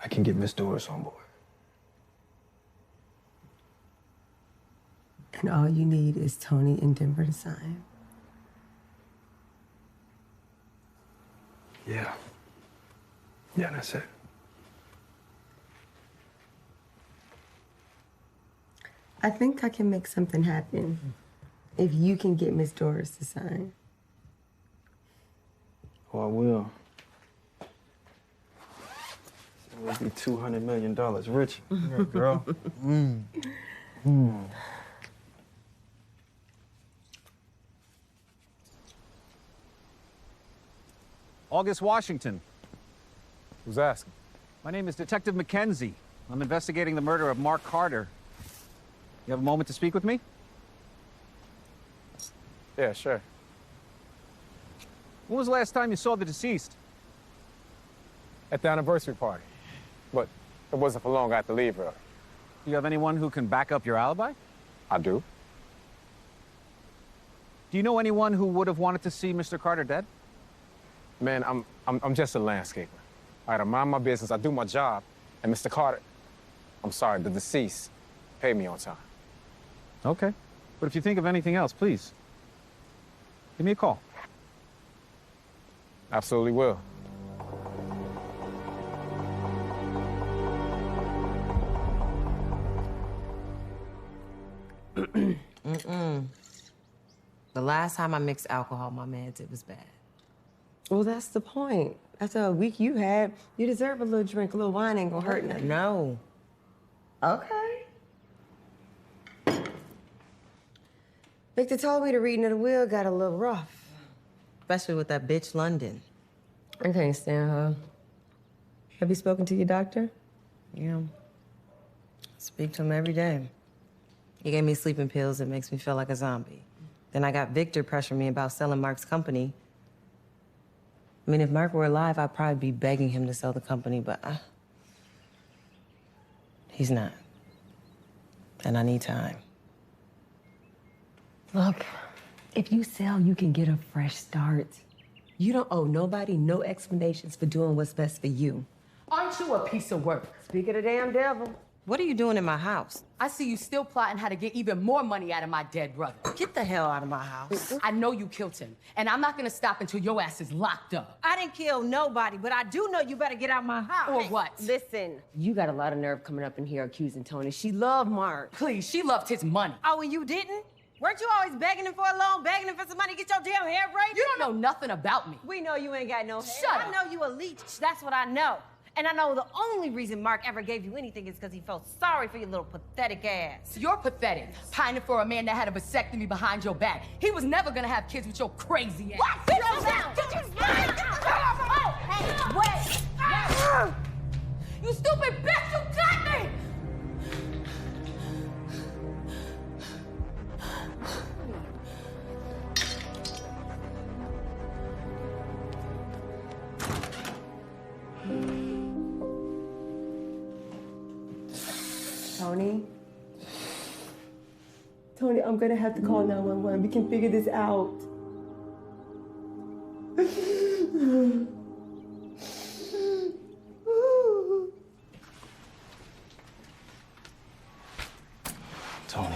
I can get Miss Doris on board. And all you need is Tony in Denver to sign. Yeah. Yeah, that's it. I think I can make something happen if you can get Miss Doris to sign. Oh, I will. So we'll be $200 million rich. Yeah, girl. August Washington. Who's asking? My name is Detective Mackenzie. I'm investigating the murder of Mark Carter. You have a moment to speak with me? Yeah, sure. When was the last time you saw the deceased? At the anniversary party. But it wasn't for long. I had to leave early. Do you have anyone who can back up your alibi? I do. Do you know anyone who would have wanted to see Mr. Carter dead? Man, I'm just a landscaper. All right, I mind my business, I do my job, and Mr. Carter, I'm sorry, the deceased, paid me on time. Okay. But if you think of anything else, please, give me a call. Absolutely will. The last time I mixed alcohol, my mans, it was bad. Well, that's the point. After a week you had, you deserve a little drink. A little wine ain't gonna hurt nothing. No. Okay. Victor told me the reading of the will got a little rough. Especially with that bitch London. I can't stand her. Have you spoken to your doctor? Yeah. Speak to him every day. He gave me sleeping pills that makes me feel like a zombie. Then I got Victor pressuring me about selling Mark's company. I mean, if Mark were alive, I'd probably be begging him to sell the company, but he's not. And I need time. Look, if you sell, you can get a fresh start. You don't owe nobody no explanations for doing what's best for you. Aren't you a piece of work? Speak of the damn devil. What are you doing in my house? I see you still plotting how to get even more money out of my dead brother. Get the hell out of my house. I know you killed him, and I'm not gonna stop until your ass is locked up. I didn't kill nobody, but I do know you better get out my house. Or what? Listen, you got a lot of nerve coming up in here accusing Tony. She loved Mark. Please, she loved his money. Oh, and you didn't? Weren't you always begging him for a loan, begging him for some money to get your damn hair braided? You don't know nothing about me. We know you ain't got no hair. Shut up. I know you a leech. That's what I know. And I know the only reason Mark ever gave you anything is because he felt sorry for your little pathetic ass. You're pathetic, pining for a man that had a vasectomy behind your back. He was never gonna have kids with your crazy ass. What? Get down! Hey, wait! You stupid bitch, you got me! Tony, I'm gonna have to call 911. We can figure this out. Tony.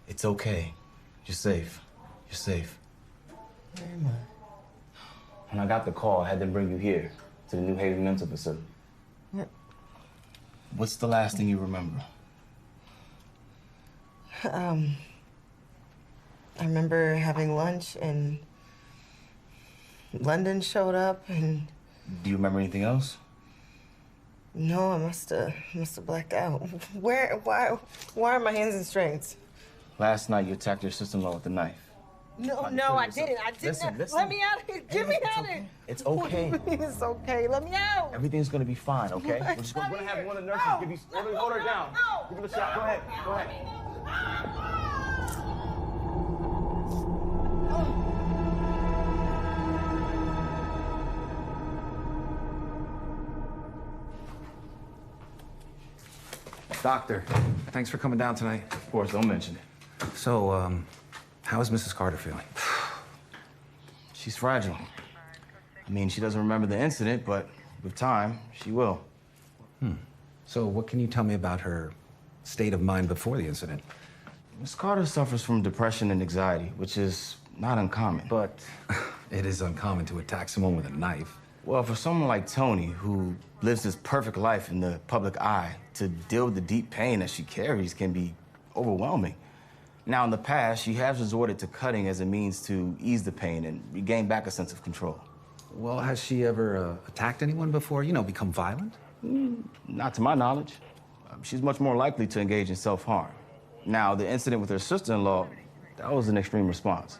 It's okay. You're safe. You're safe. Where am I? When I got the call, I had them bring you here to the New Haven mental facility. What? What's the last thing you remember? I remember having lunch and London showed up and... Do you remember anything else? No, I must have blacked out. Why are my hands in strings? Last night you attacked your sister-in-law with a knife. No, I didn't. Listen. Let me out of here. Get me out of here. It's okay. It's okay. Let me out. Everything's gonna be fine, okay? We're gonna have one of the nurses give you... Hold her down. Give her a shot. Go ahead. Go ahead. Doctor, thanks for coming down tonight. Of course, don't mention it. So, how is Mrs. Carter feeling? She's fragile. I mean, she doesn't remember the incident, but with time, she will. So what can you tell me about her state of mind before the incident? Miss Carter suffers from depression and anxiety, which is not uncommon. But it is uncommon to attack someone with a knife. Well, for someone like Tony, who lives this perfect life in the public eye, to deal with the deep pain that she carries can be overwhelming. Now, in the past, she has resorted to cutting as a means to ease the pain and regain back a sense of control. Well, has she ever attacked anyone before? You know, become violent? Not to my knowledge. She's much more likely to engage in self-harm. Now, the incident with her sister-in-law, that was an extreme response.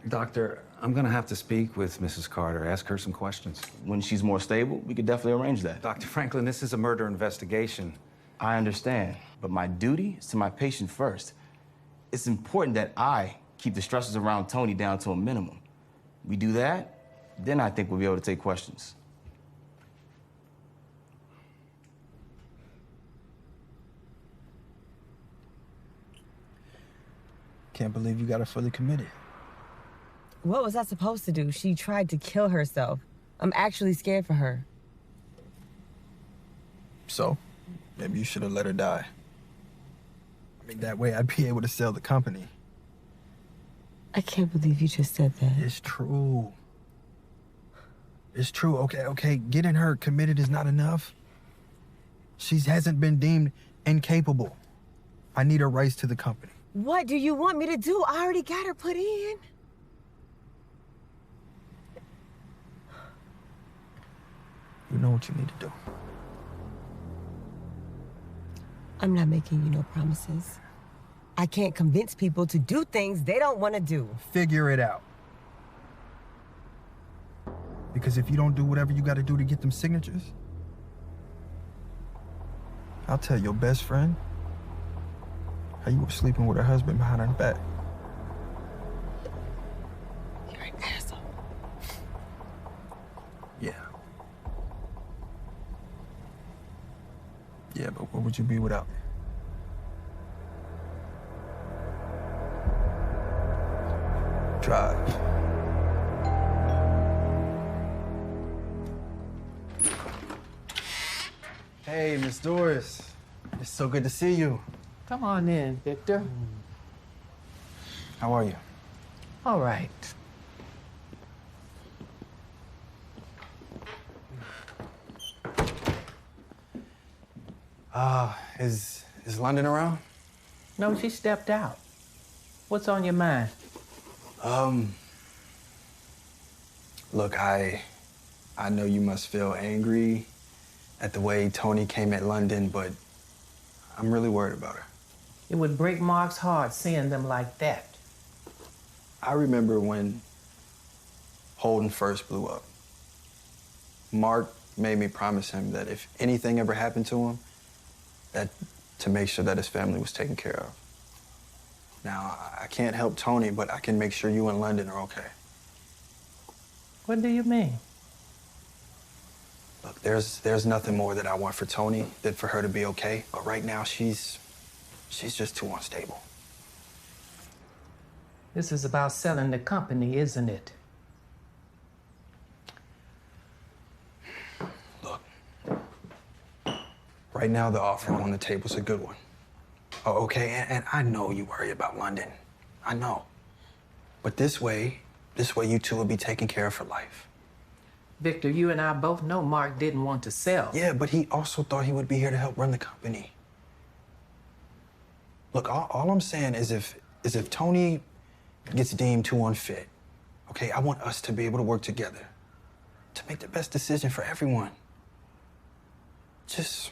Doctor, I'm gonna have to speak with Mrs. Carter, ask her some questions. When she's more stable, we could definitely arrange that. Dr. Franklin, this is a murder investigation. I understand, but my duty is to my patient first. It's important that I keep the stresses around Tony down to a minimum. We do that, then I think we'll be able to take questions. Can't believe you got her fully committed. What was I supposed to do? She tried to kill herself. I'm actually scared for her. So, maybe you should have let her die. I mean, that way I'd be able to sell the company. I can't believe you just said that. It's true. It's true. Okay. Getting her committed is not enough. She hasn't been deemed incapable. I need her rights to the company. What do you want me to do? I already got her put in. You know what you need to do. I'm not making you no promises. I can't convince people to do things they don't want to do. Figure it out. Because if you don't do whatever you got to do to get them signatures, I'll tell your best friend how you were sleeping with her husband behind her back. You're an asshole. Yeah. Yeah, but what would you be without me? Drive. Hey, Miss Doris. It's so good to see you. Come on in, Victor. How are you? All right. Is London around? No, she stepped out. What's on your mind? Look, I know you must feel angry at the way Tony came at London, but I'm really worried about her. It would break Mark's heart seeing them like that. I remember when Holden first blew up. Mark made me promise him that if anything ever happened to him, that to make sure that his family was taken care of. Now, I can't help Tony, but I can make sure you and London are okay. What do you mean? Look, there's nothing more that I want for Tony than for her to be okay. But right now, she's just too unstable. This is about selling the company, isn't it? Look, right now the offer on the table is a good one. Oh, okay, and I know you worry about London. I know. But this way you two will be taken care of for life. Victor, you and I both know Mark didn't want to sell. Yeah, but he also thought he would be here to help run the company. Look, all I'm saying is if Tony gets deemed too unfit, okay, I want us to be able to work together to make the best decision for everyone. Just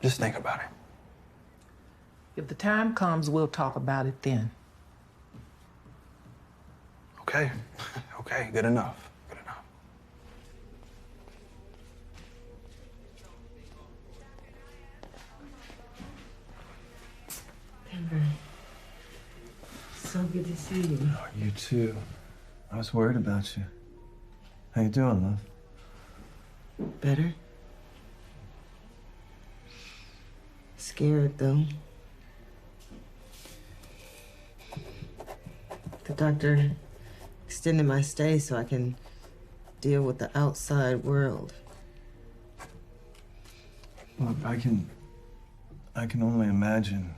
think about it. If the time comes, we'll talk about it then. Okay, okay, good enough. Good enough. Denver, so good to see you. Oh, you too. I was worried about you. How you doing, love? Better? Scared, though. The doctor extended my stay so I can deal with the outside world. Look, I can only imagine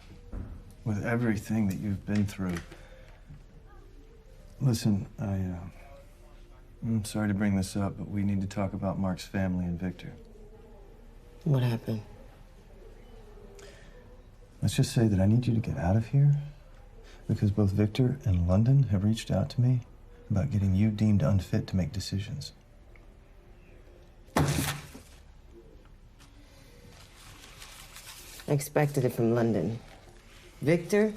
with everything that you've been through. Listen, I'm sorry to bring this up, but we need to talk about Mark's family and Victor. What happened? Let's just say that I need you to get out of here because both Victor and London have reached out to me about getting you deemed unfit to make decisions. I expected it from London. Victor?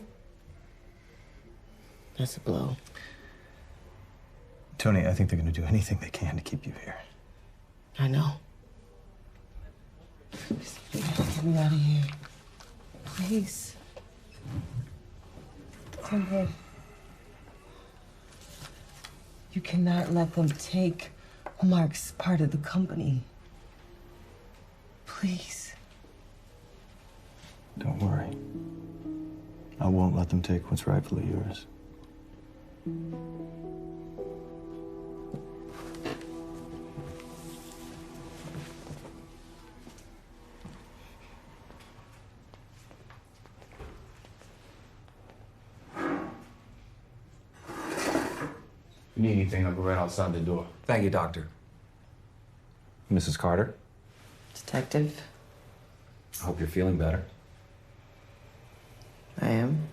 That's a blow. Tony, I think they're going to do anything they can to keep you here. I know. Get me out of here. Please. Timber. You cannot let them take Mark's part of the company. Please. Don't worry. I won't let them take what's rightfully yours. If you need anything, I'll go right outside the door. Thank you, Doctor. Mrs. Carter, Detective, I hope you're feeling better. I am.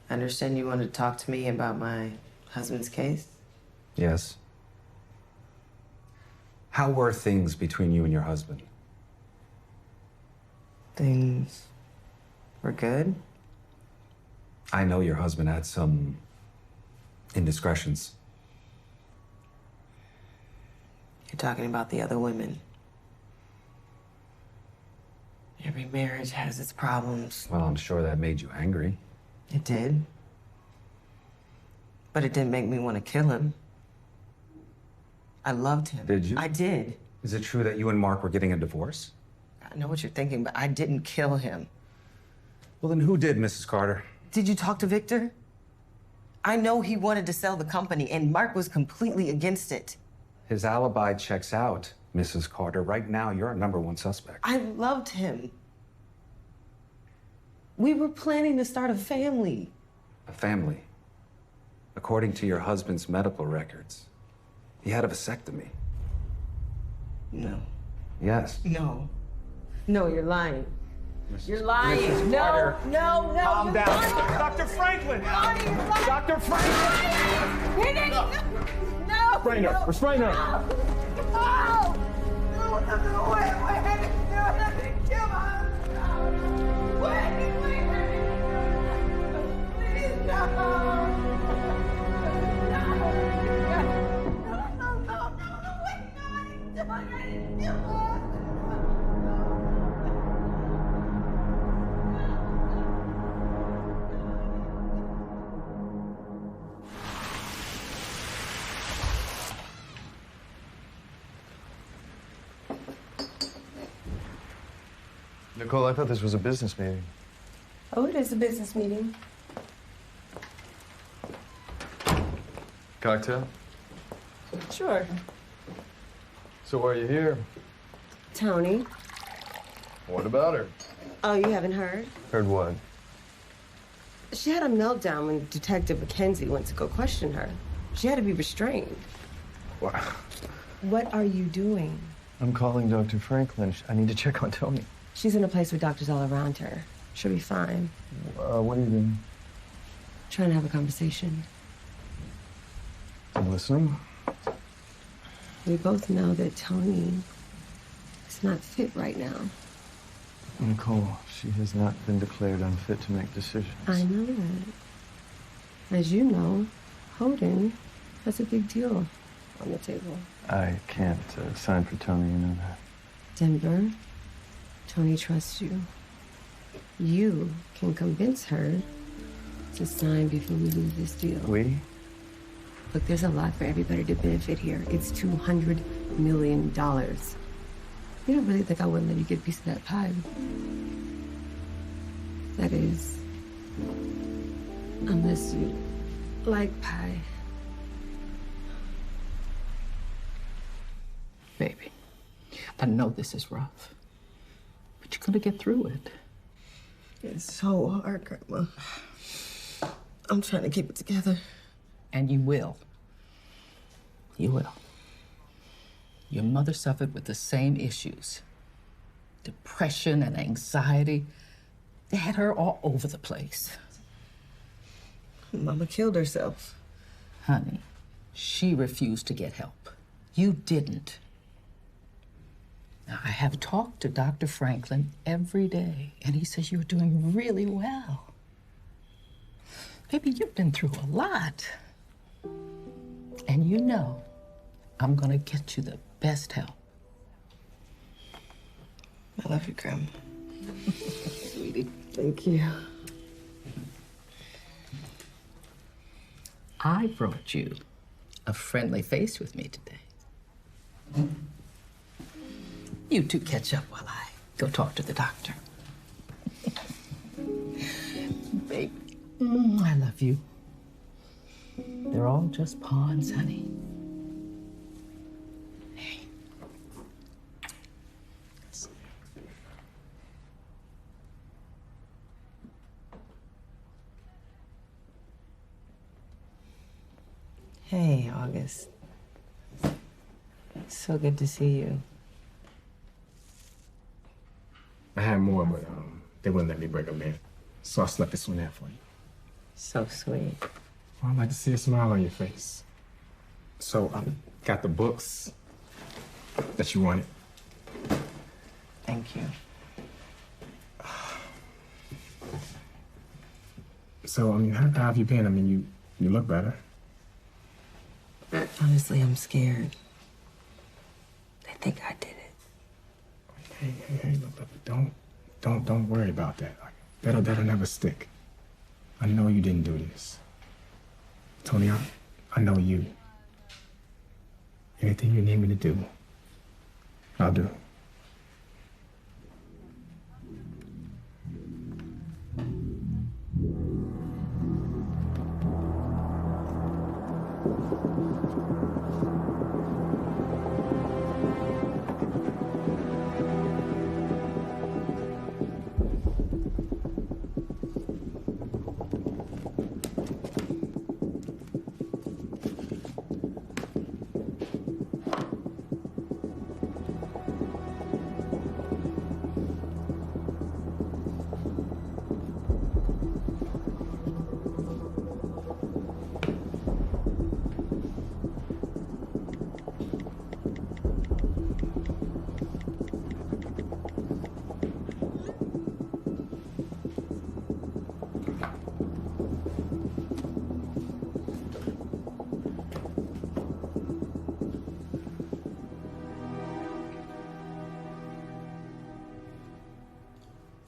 I understand you wanted to talk to me about my husband's case. Yes. How were things between you and your husband? Things were good. I know your husband had some indiscretions. You're talking about the other women. Every marriage has its problems. Well, I'm sure that made you angry. It did. But it didn't make me want to kill him. I loved him. Did you? I did. Is it true that you and Mark were getting a divorce? I know what you're thinking, but I didn't kill him. Well, then who did, Mrs. Carter? Did you talk to Victor? I know he wanted to sell the company, and Mark was completely against it. His alibi checks out, Mrs. Carter. Right now, you're our #1 suspect. I loved him. We were planning to start a family. A family. According to your husband's medical records, he had a vasectomy. No. Yes. No. No, you're lying. You're lying. Mrs. No, Carter, no, no. calm you're down. lying. Dr. Franklin! You're lying. You're lying. Dr. Franklin! He didn't. No. Restrain her. Restrain her. No. No, wait. No, I didn't kill her. No. Wait. Please, no. Nicole, I thought this was a business meeting. Oh, it is a business meeting. Cocktail? Sure. So why are you here? Tony. What about her? Oh, you haven't heard? Heard what? She had a meltdown when Detective Mackenzie went to go question her. She had to be restrained. What? What are you doing? I'm calling Dr. Franklin. I need to check on Tony. She's in a place with doctors all around her. She'll be fine. What are you doing? Trying to have a conversation. I'm listening. We both know that Tony is not fit right now. Nicole, she has not been declared unfit to make decisions. I know that. As you know, Holden has a big deal on the table. I can't sign for Tony, you know that. Denver, Tony trusts you. You can convince her to sign before we lose this deal. We? Look, there's a lot for everybody to benefit here. It's $200 million. You don't really think I wouldn't let you get a piece of that pie? That is, unless you like pie. Baby, I know this is rough, but you're gonna get through it. It's so hard, Grandma. I'm trying to keep it together. And you will. You will. Your mother suffered with the same issues. Depression and anxiety. They had her all over the place. Mama killed herself. Honey, she refused to get help. You didn't. Now, I have talked to Dr. Franklin every day, and he says you're doing really well. Baby, you've been through a lot. And you know, I'm gonna get you the best help. I love you, Grandma. Sweetie. Thank you. I brought you a friendly face with me today. You two catch up while I go talk to the doctor. Baby, I love you. They're all just pawns, honey. Hey. Hey, August. So good to see you. I had more, but they wouldn't let me bring them in. So I slept this one in for you. So sweet. Well, I'd like to see a smile on your face. So I got the books that you wanted. Thank you. So, how have you been? You look better. Honestly, I'm scared. They think I did it. Hey, look, don't Don't worry about that. That'll never stick. I know you didn't do this. Tony, I know you. Anything you need me to do, I'll do.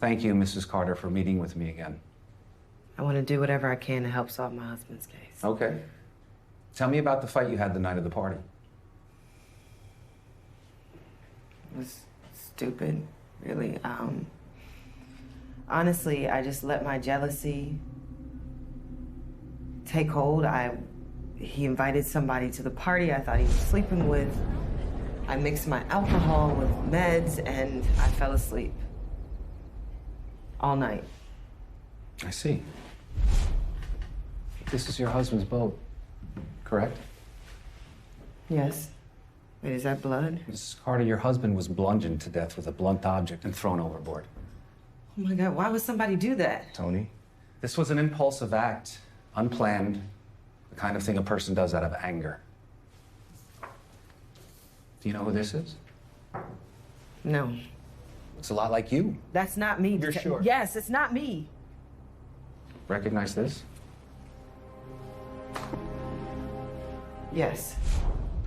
Thank you, Mrs. Carter, for meeting with me again. I want to do whatever I can to help solve my husband's case. Okay. Tell me about the fight you had the night of the party. It was stupid, really. Honestly, I just let my jealousy take hold. He invited somebody to the party I thought he was sleeping with. I mixed my alcohol with meds, and I fell asleep. All night. I see. This is your husband's boat, correct? Yes. Wait, is that blood? Mrs. Carter, your husband was bludgeoned to death with a blunt object and thrown overboard. Oh my God, why would somebody do that? Tony? This was an impulsive act, unplanned, the kind of thing a person does out of anger. Do you know who this is? No. It's a lot like you. That's not me. You're sure? Yes, it's not me. Recognize this? Yes.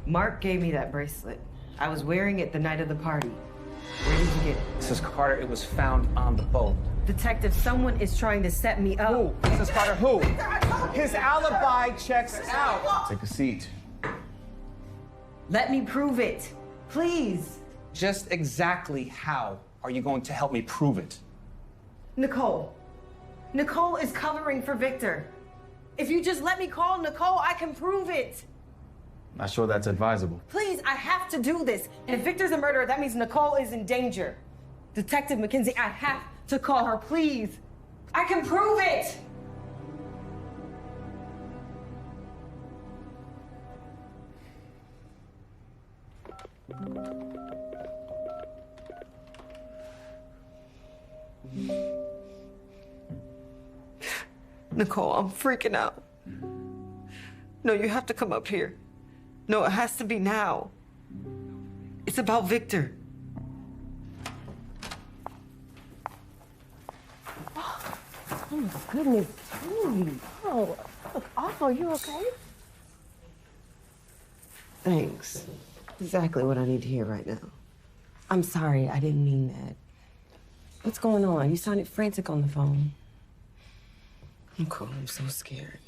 Mark gave me that bracelet. I was wearing it the night of the party. Where did you get it? Mrs. Carter, it was found on the boat. Detective, someone is trying to set me up. Who? Mrs. Carter, who? His alibi checks out. Take a seat. Let me prove it. Please. Just exactly how are you going to help me prove it? Nicole. Nicole is covering for Victor. If you just let me call Nicole, I can prove it. Not sure that's advisable. Please, I have to do this. And if Victor's a murderer, that means Nicole is in danger. Detective McKenzie, I have to call her, please. I can prove it. Nicole, I'm freaking out. No, you have to come up here. No, it has to be now. It's about Victor. Oh my goodness, Tony. Oh, look awful. You okay? Thanks. Exactly what I need to hear right now. I'm sorry, I didn't mean that. What's going on? You sounded frantic on the phone. I'm cool, I'm so scared.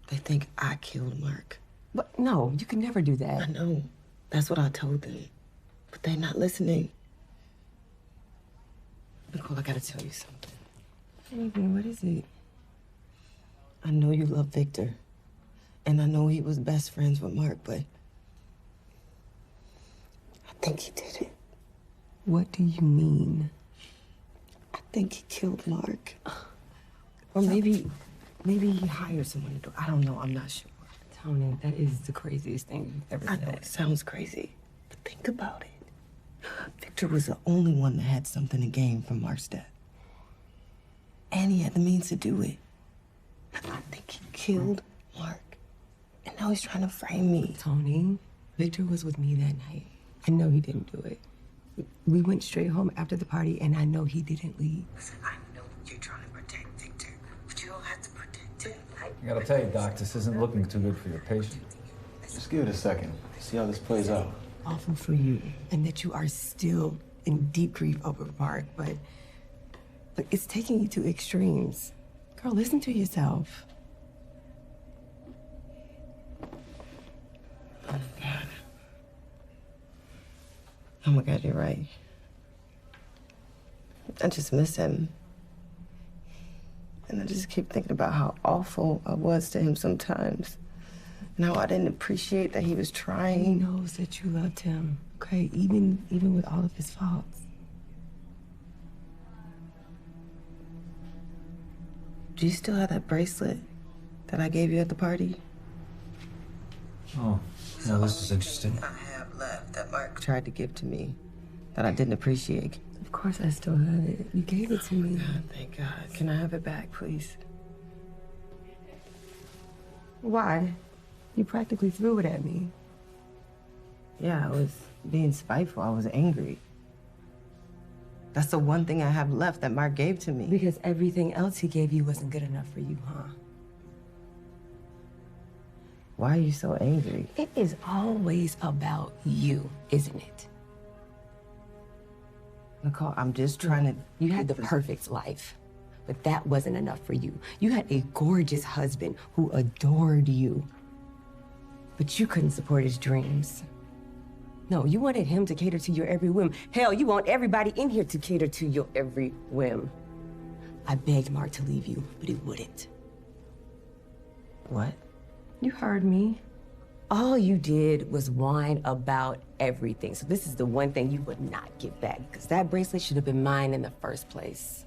They think I killed Mark. But no, you can never do that. I know. That's what I told them. But they're not listening. Nicole, I gotta tell you something. Baby, what is it? I know you love Victor. And I know he was best friends with Mark, but I think he did it. What do you mean? I think he killed Mark. Or maybe he hired someone to do it. I don't know, I'm not sure. Tony, that is the craziest thing you've ever said. I know it sounds crazy, but think about it. Victor was the only one that had something to gain from Mark's death. And he had the means to do it. I think he killed Mark. And now he's trying to frame me. Tony, Victor was with me that night. I know he didn't do it. We went straight home after the party, and I know he didn't leave. Listen, I know you're trying to protect Victor, but you don't have to protect him. I gotta tell you, Doc, this isn't looking too good for your patient. Just give it a second. See how this plays out. Awful for you, and that you are still in deep grief over Mark, but it's taking you to extremes. Girl, listen to yourself. Oh, God. Oh, my God, you're right. I just miss him. And I just keep thinking about how awful I was to him sometimes. And how I didn't appreciate that he was trying. He knows that you loved him, okay? Even with all of his faults. Do you still have that bracelet that I gave you at the party? Oh, no, this is interesting. I have left that Mark tried to give to me that I didn't appreciate. Of course I still have it. You gave it to me. God, thank God. Can I have it back, please? Why? You practically threw it at me. Yeah, I was being spiteful. I was angry. That's the one thing I have left that Mark gave to me. Because everything else he gave you wasn't good enough for you, huh? Why are you so angry? It is always about you, isn't it? Nicole, I'm just trying to... You had the perfect life, but that wasn't enough for you. You had a gorgeous husband who adored you, but you couldn't support his dreams. No, you wanted him to cater to your every whim. Hell, you want everybody in here to cater to your every whim. I begged Mark to leave you, but he wouldn't. What? You heard me. All you did was whine about everything. So this is the one thing you would not give back, because that bracelet should have been mine in the first place.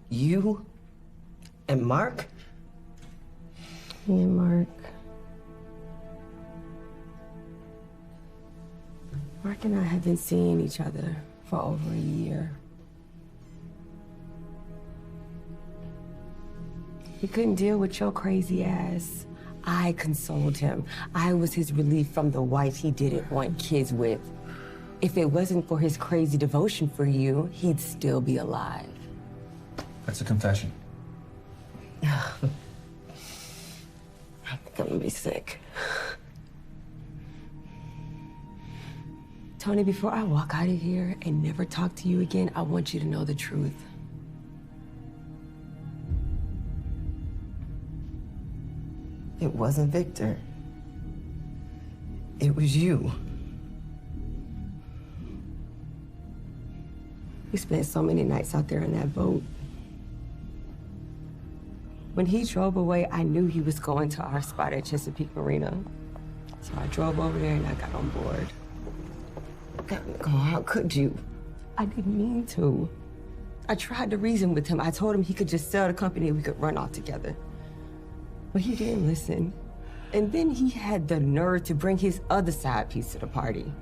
You and Mark? Me and Mark. Mark and I have been seeing each other for over a year. He couldn't deal with your crazy ass. I consoled him. I was his relief from the wife he didn't want kids with. If it wasn't for his crazy devotion for you, he'd still be alive. That's a confession. I think I'm gonna be sick. Tony, before I walk out of here and never talk to you again, I want you to know the truth. It wasn't Victor. It was you. We spent so many nights out there in that boat. When he drove away, I knew he was going to our spot at Chesapeake Marina. So I drove over there and I got on board. God, how could you? I didn't mean to. I tried to reason with him. I told him he could just sell the company and we could run off together. But he didn't listen. And then he had the nerve to bring his other side piece to the party.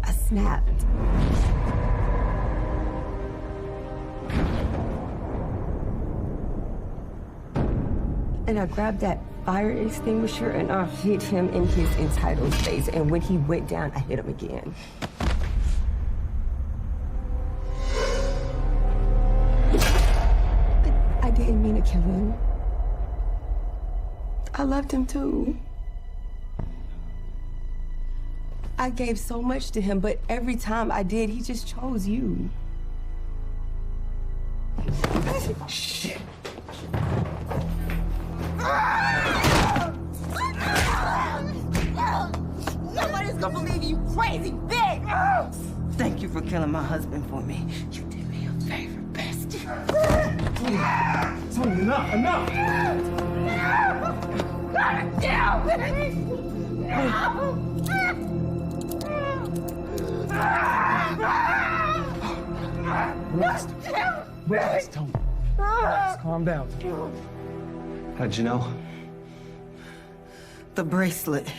I snapped. And I grabbed that fire extinguisher and I hit him in his entitled face. And when he went down, I hit him again. But I didn't mean to kill him. I loved him too. I gave so much to him, but every time I did, he just chose you. Shit. Nobody's gonna believe you, crazy bitch! Thank you for killing my husband for me. You did me a favor, bestie. Tony, enough! God damn it! Relax, Tony. Relax, calm down. How'd you know? The bracelet.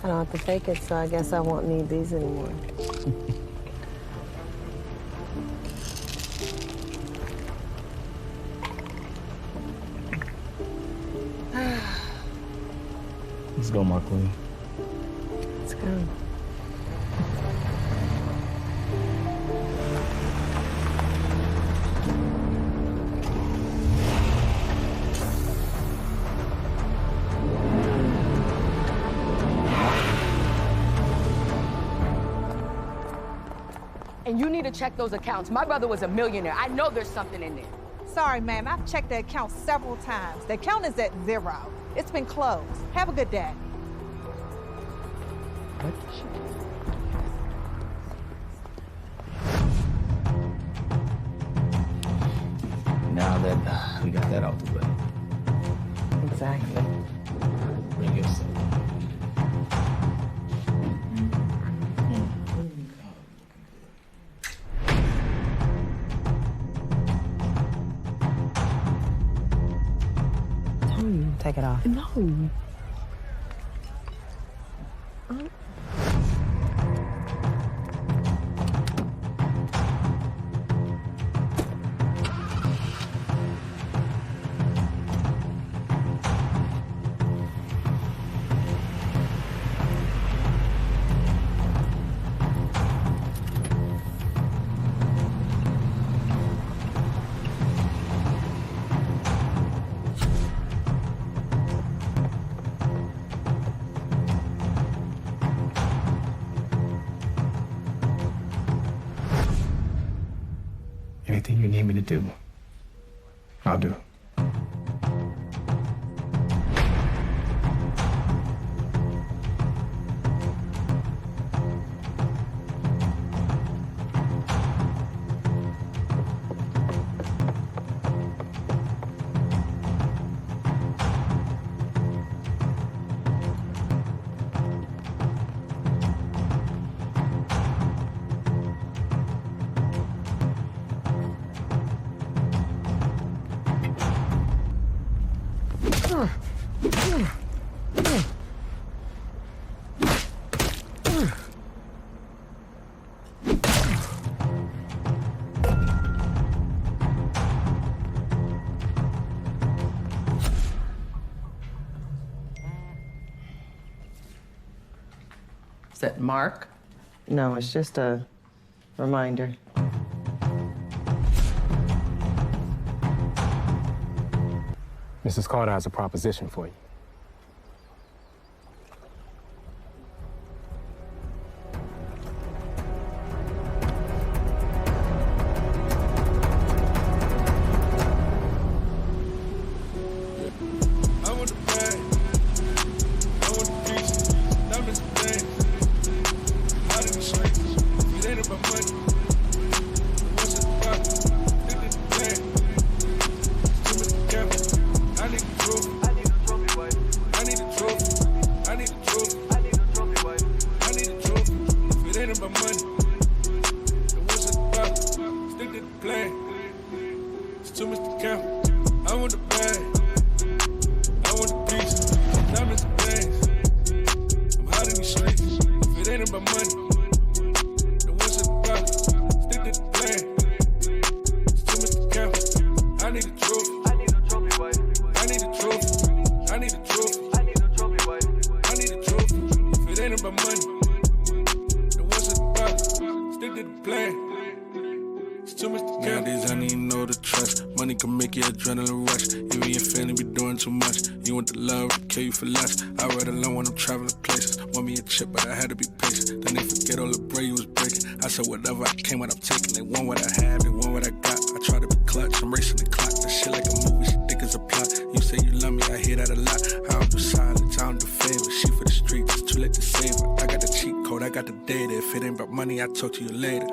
I don't have to fake it, so I guess I won't need these anymore. Let's go, Mark Lee. Let's go. And you need to check those accounts. My brother was a millionaire. I know there's something in there. Sorry, ma'am. I've checked the account several times. The account is at 0. It's been closed. Have a good day. Now that we got that out the way. Exactly. Bring yourself. Take it off. No. Anything you need me to do, I'll do. Is that Mark? No, it's just a reminder. Mrs. Carter has a proposition for you. I want the bag. I want the piece. Diamonds and things. Out in the streets. It ain't about money. What's it about? Stick to the plan. Too much camera. I need the trophy. I need a trophy, boy. I need a trophy. I need a trophy. I need a trophy, boy. I need a trophy. If it ain't about money, then what's it about? Stick to the plan. It's too much to count. I want the bag. I want the piece. Diamonds and things. I'm hot in the streets. If it ain't about money, then what's it about? Stick to the plan. It's too much to count. I need a trophy. I need a trophy, boy. I need a trophy. I need a trophy. I need a trophy, boy. I need a trophy. If it ain't about money, then what's it about? Stick to the plan. It's too much to count. Nowadays I need to know the trust. Money can make your adrenaline rush. Even your family be doing too much. You want the love, kill you for less. I ride alone when I'm traveling places. Want me a chip, but I had to be patient. Then they forget all the bread you was breaking. I said whatever I came, what I'm taking. They want what I have, they want what I got. I try to be clutch, I'm racing the clock. That shit like a movie, she think it's a plot. You say you love me, I hear that a lot. I don't do silence, I don't do favors. She for the streets, it's too late to save her. I got the cheat code, I got the data. If it ain't about money, I'll talk to you later.